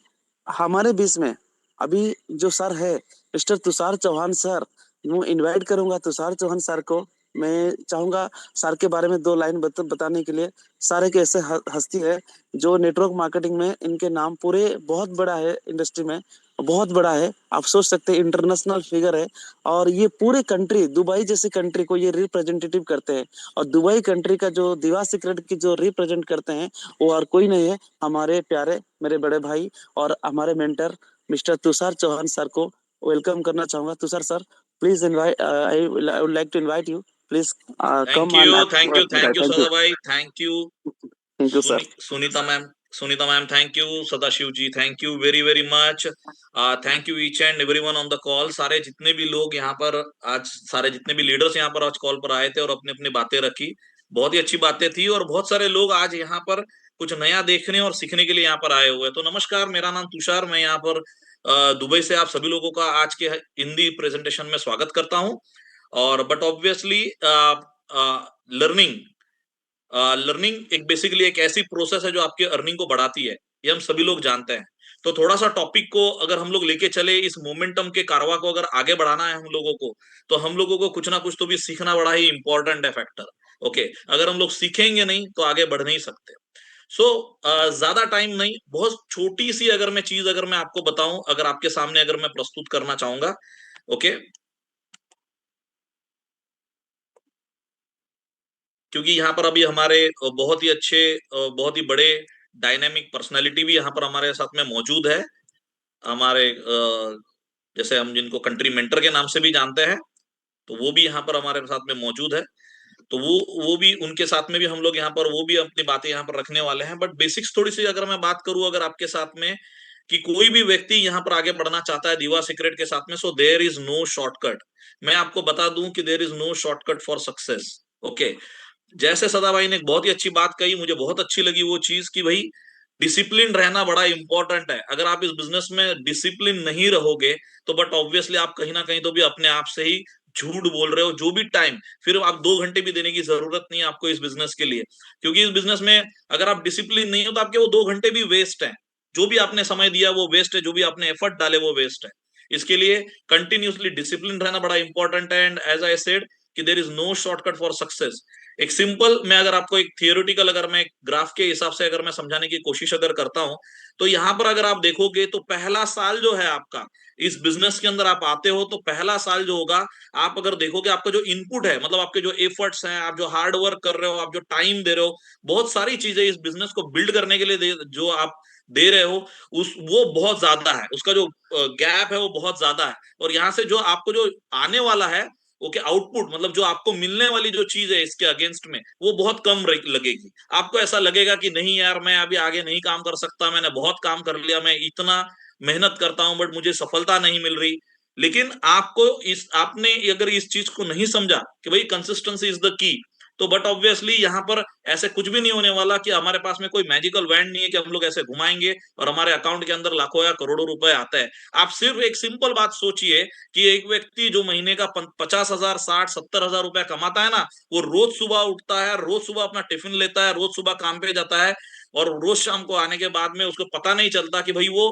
हमारे बीच में अभी जो सर है मिस्टर तुषार चौहान सर, वो इनवाइट करूंगा तुषार चौहान सर को। मैं चाहूंगा सर के बारे में 2 लाइन बताने के लिए। सर एक ऐसे हस्ती है जो नेटवर्क मार्केटिंग में, इनके नाम पूरे बहुत बड़ा है, इंडस्ट्री में बहुत बड़ा है। आप सोच सकते हैं इंटरनेशनल फिगर है। और ये पूरे कंट्री, दुबई जैसे कंट्री को ये रिप्रेजेंटेटिव करते हैं। और दुबई कंट्री का जो दिवा सीक्रेट की जो रिप्रेजेंट करते हैं, वो और कोई नहीं है, हमारे प्यारे मेरे बड़े भाई और हमारे mentor mister Tushar Chauhan sir को वेलकम करना चाहूंगा। Tushar sir, please invite, I would like to invite you, please thank come you, and thank you, thank you thank you, Sada भाई, thank you. Thank you sir. Sunita ma'am, thank you. Sadashiv ji, thank you very very much. Thank you each and everyone on the call. सारे जितने भी लोग यहाँ पर आज, सारे जितने भी लीडर्स यहाँ पर आज कॉल पर आए थे और अपनी अपनी बातें रखी, बहुत ही अच्छी बातें थी। और बहुत सारे लोग आज यहाँ पर कुछ नया देखने और सीखने के लिए यहाँ पर आए हुए हैं। तो नमस्कार, मेरा नाम तुषार, मैं यहाँ पर दुबई से आप सभी लोगों का आज के हिंदी प्रेजेंटेशन में स्वागत करता हूँ। और बट ऑब्वियसली लर्निंग लर्निंग एक बेसिकली एक ऐसी प्रोसेस है जो आपकी अर्निंग को बढ़ाती है, ये हम सभी लोग जानते हैं। तो थोड़ा सा टॉपिक को अगर हम लोग लेके चले, इस मोमेंटम के कारवा को अगर आगे बढ़ाना है हम लोगों को, तो हम लोगों को कुछ ना कुछ तो भी सीखना बड़ा ही इंपॉर्टेंट है फैक्टर। ओके, अगर हम लोग सीखेंगे नहीं तो आगे बढ़ नहीं सकते। सो ज्यादा टाइम नहीं, बहुत छोटी सी अगर मैं चीज अगर मैं आपको बताऊं, अगर आपके सामने अगर मैं प्रस्तुत करना चाहूंगा। ओके, क्योंकि यहाँ पर अभी हमारे बहुत ही अच्छे, बहुत ही बड़े डायनेमिक पर्सनालिटी भी यहाँ पर हमारे साथ में मौजूद है। हमारे जैसे हम जिनको कंट्री मेंटर के नाम से भी जानते हैं, तो वो भी यहाँ पर हमारे साथ में मौजूद है। तो वो भी, उनके साथ में भी हम लोग यहाँ पर वो भी अपनी बातें यहाँ पर रखने वाले हैं। बट बेसिक्स थोड़ी सी अगर मैं बात करूं अगर आपके साथ में, कि कोई भी व्यक्ति यहाँ पर आगे बढ़ना चाहता है दीवा सीक्रेट के साथ में, so there is no shortcut. मैं आपको बता दूं कि there is no shortcut for success. Okay, जैसे सदा भाई ने एक बहुत ही अच्छी बात कही, मुझे बहुत अच्छी लगी वो चीज कि भाई डिसिप्लिन रहना बड़ा इंपॉर्टेंट है। अगर आप इस बिजनेस में डिसिप्लिन नहीं रहोगे तो बट ऑब्वियसली आप कहीं ना कहीं तो भी अपने आप से ही झूठ बोल रहे हो। जो भी टाइम, फिर आप 2 घंटे भी देने की जरूरत नहीं है आपको इस बिजनेस के लिए, क्योंकि इस बिजनेस में अगर आप डिसिप्लिन नहीं हो तो आपके वो 2 घंटे भी वेस्ट है। जो भी आपने समय दिया वो वेस्ट है, जो भी आपने एफर्ट डाले वो वेस्ट है। इसके लिए कंटिन्यूसली डिसिप्लिन रहना बड़ा इंपॉर्टेंट है। एंड एज आई सेड कि there is no shortcut for success. एक सिंपल, मैं अगर आपको एक थियोरिटिकल, अगर मैं एक ग्राफ के हिसाब से अगर मैं समझाने की कोशिश अगर करता हूं, तो यहाँ पर अगर आप देखोगे तो पहला साल जो है आपका इस बिजनेस के अंदर आप आते हो, तो पहला साल जो होगा, आप अगर देखोगे आपका जो इनपुट है, मतलब आपके जो एफर्ट्स हैं, आप जो हार्ड वर्क कर रहे हो, आप जो टाइम दे रहे हो, बहुत सारी चीजें इस बिजनेस को बिल्ड करने के लिए जो आप दे रहे हो, उस वो बहुत ज्यादा है, उसका जो गैप है वो बहुत ज्यादा है। और यहाँ से जो आपको जो आने वाला है, ओके, आउटपुट, मतलब जो आपको मिलने वाली जो चीज है इसके अगेंस्ट में, वो बहुत कम लगेगी। आपको ऐसा लगेगा कि नहीं यार, मैं अभी आगे नहीं काम कर सकता, मैंने बहुत काम कर लिया, मैं इतना मेहनत करता हूं बट मुझे सफलता नहीं मिल रही। लेकिन आपने अगर इस चीज को नहीं समझा कि भाई कंसिस्टेंसी इज द की, तो बट ऑब्वियसली यहाँ पर ऐसे कुछ भी नहीं होने वाला कि हमारे पास में कोई मैजिकल वैंड नहीं है कि हम लोग ऐसे घुमाएंगे और हमारे अकाउंट के अंदर लाखों या करोड़ों रुपए आता है। आप सिर्फ एक सिंपल बात सोचिए कि एक व्यक्ति जो महीने का 50,000, 60,000, 70,000 रुपया कमाता है ना, वो रोज सुबह उठता है, रोज सुबह अपना टिफिन लेता है, रोज सुबह काम पे जाता है, और रोज शाम को आने के बाद में उसको पता नहीं चलता कि भाई वो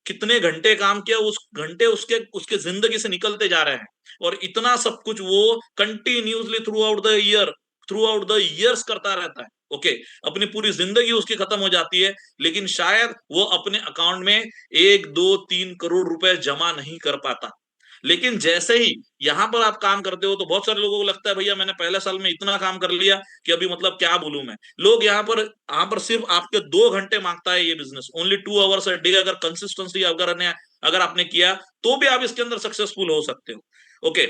कितने घंटे काम किया, उस घंटे उसके उसके जिंदगी से निकलते जा रहे हैं। और इतना सब कुछ वो continuously through out the years करता रहता है। ओके, अपनी पूरी जिंदगी उसकी खत्म हो जाती है, लेकिन शायद वो अपने अकाउंट में 1, 2, 3 करोड़ रुपए जमा नहीं कर पाता। लेकिन जैसे ही यहाँ पर आप काम करते हो, तो बहुत सारे लोगों को लगता है भैया मैंने पहले साल में इतना काम कर लिया कि अभी मतलब क्या बोलूं मैं। लोग यहाँ पर सिर्फ आपके 2 घंटे मांगता है ये business, only 2 hours a day. अगर कंसिस्टेंसी अगर आपने किया तो भी आप इसके अंदर सक्सेसफुल हो सकते हो। ओके,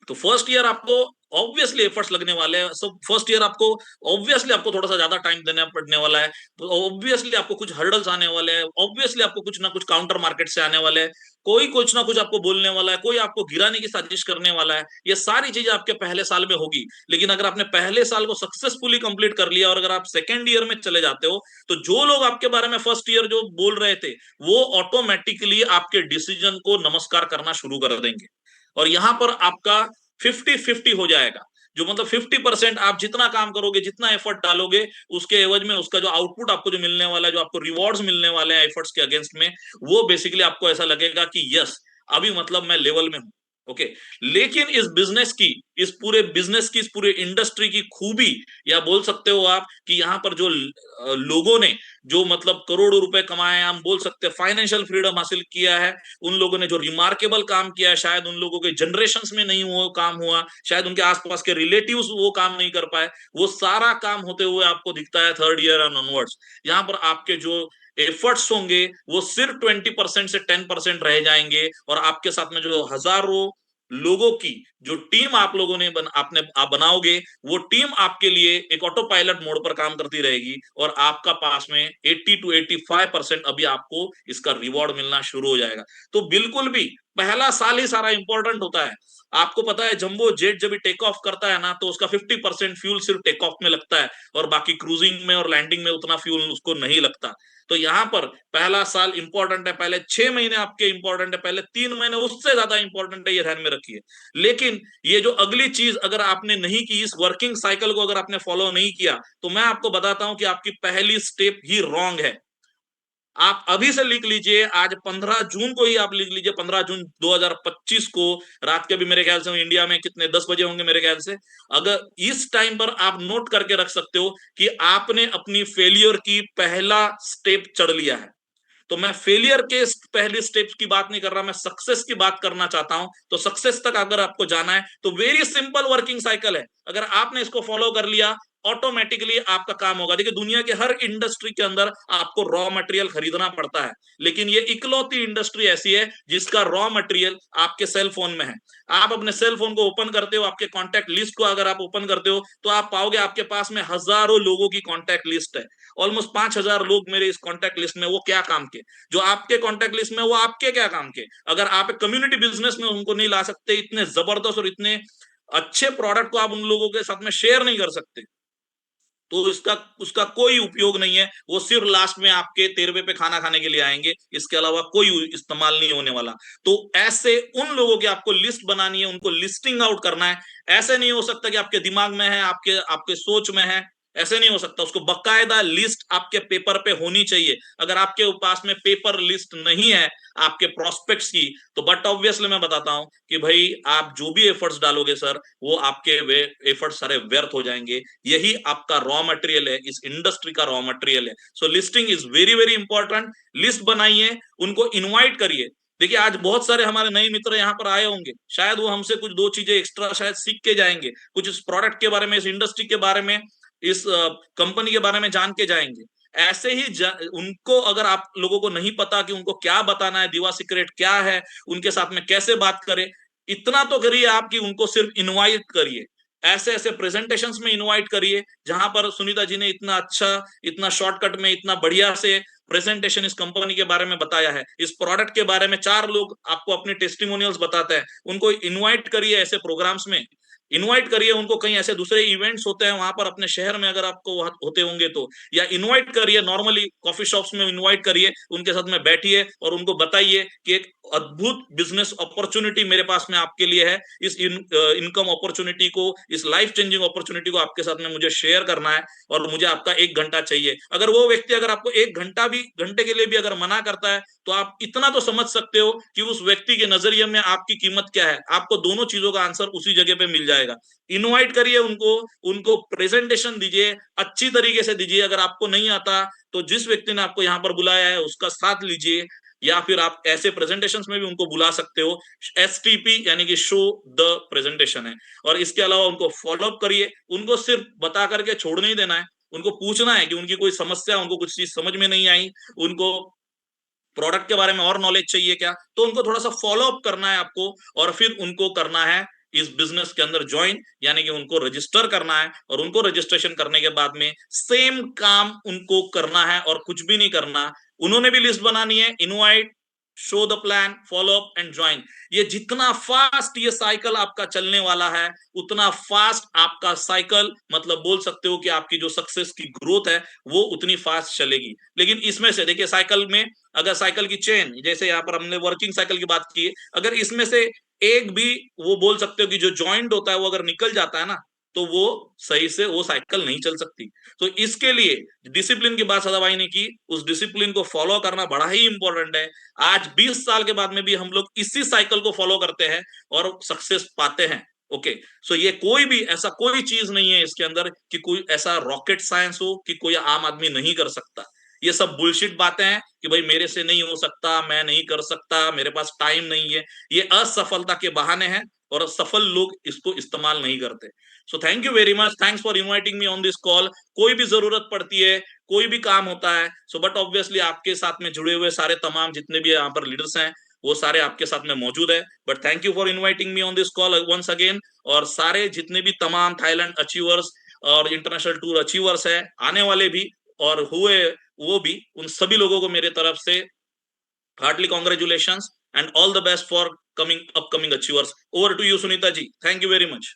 तो फर्स्ट ईयर आपको ऑब्वियसली एफर्ट्स लगने वाले हैं। सब फर्स्ट ईयर आपको ऑब्वियसली आपको थोड़ा सा ज्यादा टाइम देना पड़ने वाला है, तो ऑब्वियसली आपको कुछ हर्डल्स आने वाले हैं, ऑब्वियसली आपको कुछ ना कुछ काउंटर मार्केट से आने वाले हैं, कोई कुछ ना कुछ आपको बोलने वाला है, कोई आपको गिराने की साजिश करने वाला है। ये सारी चीजें आपके पहले साल में होगी। लेकिन अगर आपने पहले साल को सक्सेसफुली कंप्लीट कर लिया और अगर आप सेकेंड ईयर में चले जाते हो, तो जो लोग आपके बारे में फर्स्ट ईयर जो बोल रहे थे, वो ऑटोमेटिकली आपके डिसीजन को नमस्कार करना शुरू कर देंगे। और यहां पर आपका 50-50 हो जाएगा। जो मतलब 50% आप जितना काम करोगे, जितना एफर्ट डालोगे, उसके एवज में उसका जो आउटपुट आपको जो मिलने वाला है, जो आपको रिवॉर्ड्स मिलने वाले हैं एफर्ट्स के अगेंस्ट में, वो बेसिकली आपको ऐसा लगेगा कि यस, अभी मतलब मैं लेवल में हूं। ओके, लेकिन इस पूरे बिजनेस की, इस पूरे इंडस्ट्री की खूबी, या बोल सकते हो आप कि यहाँ पर जो लोगों ने जो मतलब करोड़ों रुपए कमाए, हम बोल सकते हैं फाइनेंशियल फ्रीडम हासिल किया है, उन लोगों ने जो रिमार्केबल काम किया है, शायद उन लोगों के जनरेशंस में नहीं हुआ काम हुआ, शायद उनके आसपास के रिलेटिव्स वो काम नहीं कर पाए, वो सारा काम होते हुए आपको दिखता है थर्ड ईयर एंड ऑनवर्ड्स। यहाँ पर आपके जो एफर्ट्स होंगे वो सिर्फ 20% से 10% रह जाएंगे, और आपके साथ में जो हजारों लोगों की जो टीम आप लोगों ने आप बनाओगे, वो टीम आपके लिए एक ऑटो पायलट मोड पर काम करती रहेगी, और आपका पास में 80 to 85% अभी आपको इसका रिवॉर्ड मिलना शुरू हो जाएगा। तो बिल्कुल भी पहला साल ही सारा इंपॉर्टेंट होता है। आपको पता है जंबो जेट जब टेक ऑफ करता है ना, तो उसका 50% फ्यूल सिर्फ टेक ऑफ में लगता है, और बाकी क्रूजिंग में और लैंडिंग में उतना फ्यूल उसको नहीं लगता। तो यहाँ पर पहला साल इंपॉर्टेंट है, पहले 6 महीने आपके इंपॉर्टेंट है, पहले 3 महीने उससे ज्यादा इंपॉर्टेंट है, ये ध्यान में रखिए। लेकिन ये जो अगली चीज अगर आपने नहीं की, इस वर्किंग साइकिल को अगर आपने फॉलो नहीं किया, तो मैं आपको बताता हूं कि आपकी पहली स्टेप ही रॉन्ग है। आप अभी से लिख लीजिए, आज 15 जून को ही आप लिख लीजिए, 15 जून 2025 को रात के भी मेरे ख्याल से इंडिया में कितने 10 बजे होंगे मेरे ख्याल से। अगर इस टाइम पर आप नोट करके रख सकते हो कि आपने अपनी फेलियर की पहला स्टेप चढ़ लिया है। तो मैं फेलियर के पहले स्टेप्स की बात नहीं कर रहा, मैं सक्सेस की बात करना चाहता हूं। तो सक्सेस तक अगर आपको जाना है तो वेरी सिंपल वर्किंग साइकिल है, अगर आपने इसको फॉलो कर लिया, ऑटोमेटिकली आपका काम होगा। देखिए दुनिया के हर इंडस्ट्री के अंदर आपको रॉ मटेरियल खरीदना पड़ता है, लेकिन ये इकलौती इंडस्ट्री ऐसी है जिसका रॉ मटेरियल आपके सेल फोन में है। आप अपने सेल फोन को ओपन करते हो, आपके कॉन्टैक्ट लिस्ट को अगर आप ओपन करते हो तो आप पाओगे आपके पास में हजारों लोगों की कॉन्टैक्ट लिस्ट है। ऑलमोस्ट 5,000 लोग मेरे इस कॉन्टैक्ट लिस्ट में, वो क्या काम के, जो आपके कॉन्टैक्ट लिस्ट में वो आपके क्या काम के। अगर आप एक कम्युनिटी बिजनेस में उनको नहीं ला सकते, इतने जबरदस्त और इतने अच्छे प्रोडक्ट को आप उन लोगों के साथ में शेयर नहीं कर सकते, तो इसका उसका कोई उपयोग नहीं है। वो सिर्फ लास्ट में आपके 13वें पे खाना खाने के लिए आएंगे, इसके अलावा कोई इस्तेमाल नहीं होने वाला। तो ऐसे उन लोगों की आपको लिस्ट बनानी है, उनको लिस्टिंग आउट करना है। ऐसे नहीं हो सकता कि आपके दिमाग में है, आपके आपके सोच में है, ऐसे नहीं हो सकता। उसको बकायदा लिस्ट आपके पेपर पे होनी चाहिए। अगर आपके पास में पेपर लिस्ट नहीं है आपके प्रोस्पेक्ट्स की, तो बट ऑब्वियसली मैं बताता हूं कि भाई आप जो भी एफर्ट्स डालोगे सर, वो आपके वे एफर्ट्स सारे व्यर्थ हो जाएंगे। यही आपका रॉ मटेरियल है, इस इंडस्ट्री का रॉ मटेरियल है। So listing is very very important. List बनाइए, उनको इनवाइट करिए। देखिए आज बहुत सारे हमारे नए मित्र यहाँ पर आए होंगे, शायद वो हमसे कुछ दो चीजें एक्स्ट्रा शायद सीख के जाएंगे, कुछ इस प्रोडक्ट के बारे में, इस इंडस्ट्री के बारे में, इस कंपनी के बारे में जान के जाएंगे। ऐसे ही उनको अगर आप लोगों को नहीं पता कि उनको क्या बताना है, दीवा सीक्रेट क्या है, उनके साथ में कैसे बात करें, इतना तो करिए आप कि उनको सिर्फ इनवाइट करिए। ऐसे ऐसे प्रेजेंटेशंस में इनवाइट करिए जहां पर सुनीता जी ने इतना अच्छा, इतना शॉर्टकट में, इतना बढ़िया से प्रेजेंटेशन इस कंपनी के बारे में बताया है, इस प्रोडक्ट के बारे में 4 लोग आपको अपने टेस्टिमोनियल्स बताते हैं। उनको इनवाइट करिए ऐसे प्रोग्राम्स में, इनवाइट करिए उनको। कहीं ऐसे दूसरे इवेंट्स होते हैं वहां पर अपने शहर में अगर आपको होते होंगे तो, या इनवाइट करिए, नॉर्मली कॉफी शॉप्स में इनवाइट करिए, उनके साथ में बैठिए और उनको बताइए कि एक अद्भुत बिजनेस अपॉर्चुनिटी मेरे पास में आपके लिए है। इस इनकम अपॉर्चुनिटी को, इस लाइफ चेंजिंग अपॉर्चुनिटी को आपके साथ में मुझे शेयर करना है और मुझे आपका 1 घंटा चाहिए। अगर वो व्यक्ति अगर आपको 1 घंटे के लिए भी अगर मना करता है, तो आप इतना तो समझ सकते हो कि उस व्यक्ति के नजरिए में आपकी कीमत क्या है। आपको दोनों चीजों का आंसर उसी जगह पे मिल जाएगा। इनवाइट करिए उनको, उनको प्रेजेंटेशन दीजिए, अच्छी तरीके से दीजिए। अगर आपको नहीं आता तो जिस व्यक्ति ने आपको यहाँ पर बुलाया है उसका साथ लीजिए, या फिर आप ऐसे प्रेजेंटेशंस में भी उनको बुला सकते हो। एसटीपी यानी कि शो द प्रेजेंटेशन है। और इसके अलावा उनको फॉलो अप करिए, उनको सिर्फ बता करके छोड़ नहीं देना है, उनको पूछना है कि उनकी कोई समस्या, उनको कुछ चीज समझ में नहीं आई, उनको प्रोडक्ट के बारे में और नॉलेज चाहिए क्या, तो उनको थोड़ा सा फॉलो अप करना है आपको, और फिर उनको करना है इस बिजनेस के अंदर ज्वाइन, यानी कि उनको रजिस्टर करना है। और उनको रजिस्ट्रेशन करने के बाद में सेम काम उनको करना है और कुछ भी नहीं करना। उन्होंने भी लिस्ट बनानी है, invite, show the plan, follow up and join. ये जितना फास्ट ये साइकिल आपका चलने वाला है, उतना फास्ट आपका साइकिल, मतलब बोल सकते हो कि आपकी जो सक्सेस की ग्रोथ है वो उतनी फास्ट चलेगी। लेकिन इसमें से देखिए, साइकिल में अगर साइकिल की चेन, जैसे यहाँ पर हमने वर्किंग साइकिल की बात की है, अगर इसमें से एक भी, वो बोल सकते हो कि जो जॉइंट होता है वो अगर निकल जाता है ना, तो वो सही से वो साइकिल नहीं चल सकती। तो इसके लिए डिसिप्लिन की बात सदा भाई ने की, उस डिसिप्लिन को फॉलो करना बड़ा ही इंपॉर्टेंट है। आज 20 साल के बाद में भी हम लोग इसी साइकिल को फॉलो करते हैं और सक्सेस पाते हैं। ओके, सो ये कोई भी ऐसा कोई चीज नहीं है इसके अंदर कि कोई ऐसा रॉकेट साइंस हो कि कोई आम आदमी नहीं कर सकता। ये सब बुलशिट बातें हैं कि भाई मेरे से नहीं हो सकता, मैं नहीं कर सकता, मेरे पास टाइम नहीं है। ये असफलता के बहाने हैं और सफल लोग इसको इस्तेमाल नहीं करते। सो thank you very much, thanks for inviting me on this call. कोई भी जरूरत पड़ती है, कोई भी काम होता है, सो बट ऑब्वियसली आपके साथ में जुड़े हुए सारे तमाम जितने भी यहाँ पर लीडर्स हैं वो सारे आपके साथ में मौजूद है। But thank you for inviting me on this call once again. और सारे जितने भी तमाम थाईलैंड अचीवर्स और इंटरनेशनल टूर अचीवर्स है, आने वाले भी और हुए वो भी, उन सभी लोगों को मेरे तरफ से heartly congratulations and all the best for coming upcoming achievers. Over to you Sunita ji, thank you very much.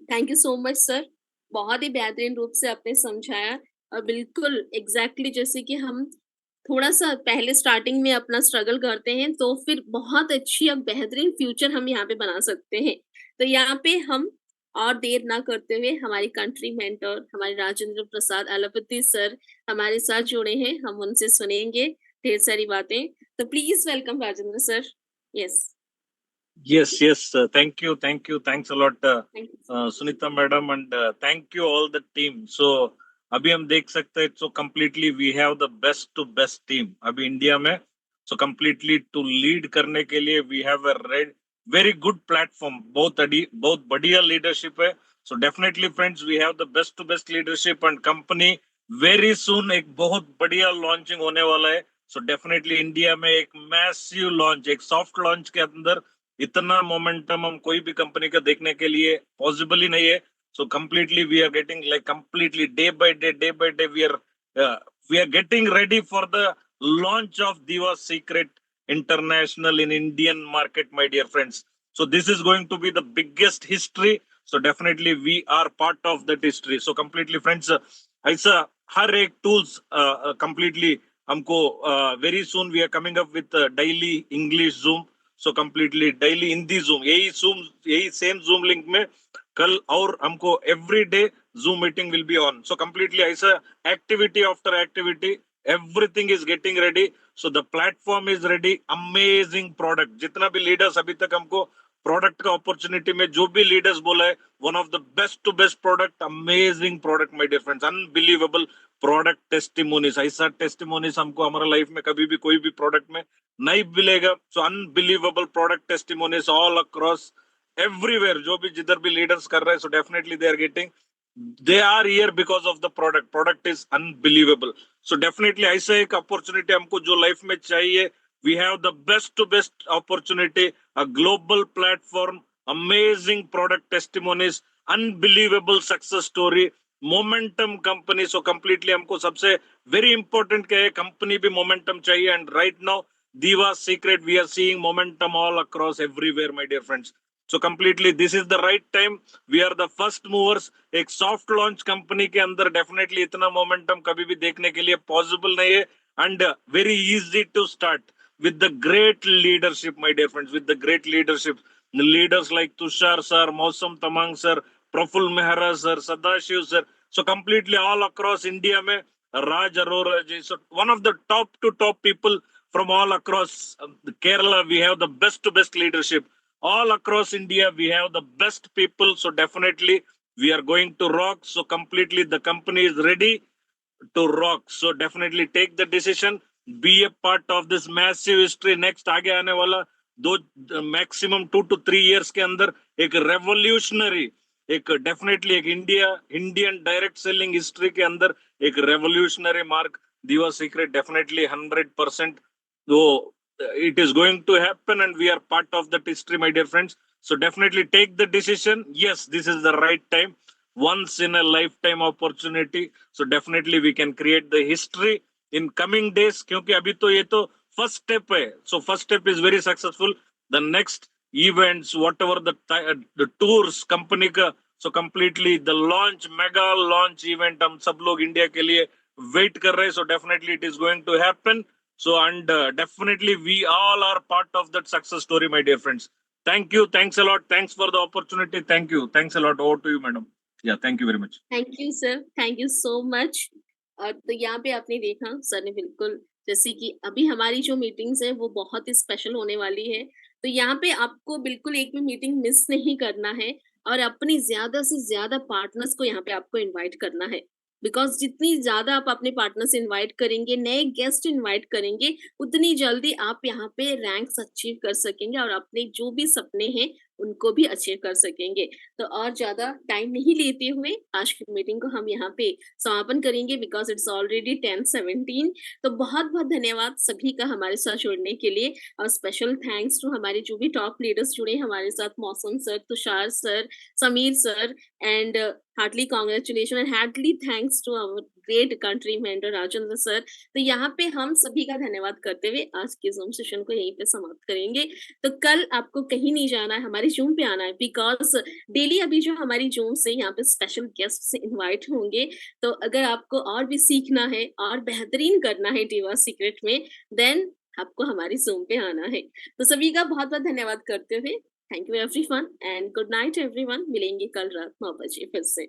Thank you so much sir, बहुत ही बेहतरीन रूप से आपने समझाया। और बिल्कुल एग्जैक्टली जैसे कि हम थोड़ा सा पहले स्टार्टिंग में अपना स्ट्रगल करते हैं, तो फिर बहुत अच्छी और बेहतरीन फ्यूचर हम यहाँ पे बना सकते हैं। तो यहाँ पे हम और देर ना करते हुए हमारी कंट्री मेंटर हमारे राजेंद्र प्रसाद अलपति सर हमारे साथ जुड़े हैं, हम उनसे सुनेंगे ढेर सारी बातें। तो please welcome Rajendra sir. Yes Yes, thank you, thanks a lot, Sunita madam, and thank you all the team. So अभी हम देख सकते हैं, so completely we have the best to best team अभी इंडिया में। So completely to lead करने के लिए we have a very good platform. बहुत बढ़िया leadership है. So definitely friends, we have the best to best leadership and company. Very soon एक बहुत बढ़िया launching होने वाला है. So definitely India में एक massive launch, एक soft launch के अंदर इतना momentum हम कोई भी company का देखने के लिए possible ही नहीं है. So completely we are getting like completely day by day we are getting ready for the launch of Diva Secret International in Indian market, my dear friends. So this is going to be the biggest history. So definitely we are part of that history. So completely friends, ऐसा हर एक tools completely हमको very soon we are coming up with daily English Zoom. So completely daily Hindi Zoom. यही same Zoom link में कल और हमको every day Zoom meeting will be on. So completely ऐसा activity after activity, everything is getting ready. So the platform is ready. Amazing product. जितना भी leaders अभी तक हमको product का opportunity में जो भी leaders बोला है, one of the best to best product, amazing product, my dear friends, unbelievable product testimonies. ऐसा testimonies हमको हमारा life में कभी भी कोई भी product में नहीं मिलेगा. So unbelievable product testimonies all across everywhere. जो भी जिधर भी leaders कर रहे हैं, so definitely they are getting. They are here because of the product. Product is unbelievable. So definitely ऐसा एक opportunity हमको जो life में चाहिए. We have the best to best opportunity, a global platform, amazing product testimonies, unbelievable success story, momentum company. So completely हमको सबसे very important क्या है, company भी momentum चाहिए. And right now, Diva Secret, we are seeing momentum all across everywhere, my dear friends. So completely this is the right time. We are the first movers. एक soft launch company के अंदर definitely इतना momentum कभी भी देखने के लिए possible नहीं है. And very easy to start with the great leadership, my dear friends, with the great leadership. The leaders like Tushar sir, Mausam Tamang sir, Praful Mehra sir, Sadashiv sir. So completely all across India में Raj Arora ji. So one of the top to top people from all across Kerala, we have the best to best leadership. All across India, we have the best people. So definitely we are going to rock. So completely the company is ready to rock. So definitely take the decision. Be a part of this massive history. Next आगे आने वाला maximum 2 to 3 years के अंदर एक revolutionary, एक definitely एक Indian direct selling history के अंदर एक revolutionary mark. Diva Secret definitely 100%. So it is going to happen and we are part of that history, my dear friends. So definitely take the decision. Yes, this is the right time. Once in a lifetime opportunity. So definitely we can create the history in coming days. क्योंकि अभी तो ये तो first step है. So first step is very successful. The next events, whatever the tours company का, so completely the launch, mega launch event हम सब लोग इंडिया के लिए wait कर रहे हैं. So definitely it is going to happen. So and definitely we all are part of that success story, my dear friends. Thank you. Thanks a lot. Thanks for the opportunity. Thank you. Thanks a lot. Over to you, madam. Yeah, thank you very much. Thank you sir, thank you so much. तो यहाँ पे आपने देखा सर ने बिल्कुल जैसे कि अभी हमारी जो मीटिंग्स है वो बहुत ही स्पेशल होने वाली है. तो यहाँ पे आपको बिल्कुल एक भी मीटिंग मिस नहीं करना है और अपनी ज्यादा से ज्यादा पार्टनर्स को यहाँ पे आपको इनवाइट करना है. बिकॉज जितनी ज्यादा आप अपने पार्टनर्स इनवाइट करेंगे, नए गेस्ट इनवाइट करेंगे, उतनी जल्दी आप यहाँ पे रैंक्स अचीव कर सकेंगे और अपने जो भी सपने हैं उनको भी अचीव कर सकेंगे. तो और ज्यादा टाइम नहीं लेते हुए आज की मीटिंग को हम यहाँ पे समापन करेंगे बिकॉज इट्स ऑलरेडी 10:17. तो बहुत बहुत धन्यवाद सभी का हमारे साथ जुड़ने के लिए और स्पेशल थैंक्स टू हमारे जो भी टॉप लीडर्स जुड़े हमारे साथ, Mausam sir, Tushar sir, Sameer sir, and heartly congratulation and heartly thanks to our great country mentor Rajendra sir. तो यहाँ पे हम सभी का धन्यवाद करते हुए आज के जूम सेशन को यहीं पे समाप्त करेंगे. तो कल आपको कहीं नहीं जाना है, हमारे जूम पे आना है बिकॉज डेली अभी जो हमारी जूम से यहाँ पे स्पेशल गेस्ट से इनवाइट होंगे. तो अगर आपको और भी सीखना है और बेहतरीन करना है डिवा सीक्रेट में, देन आपको हमारी जूम पे आना है. तो सभी का बहुत बहुत धन्यवाद करते हुए thank you everyone and good night everyone. मिलेंगे कल रात 9 बजे फिर से.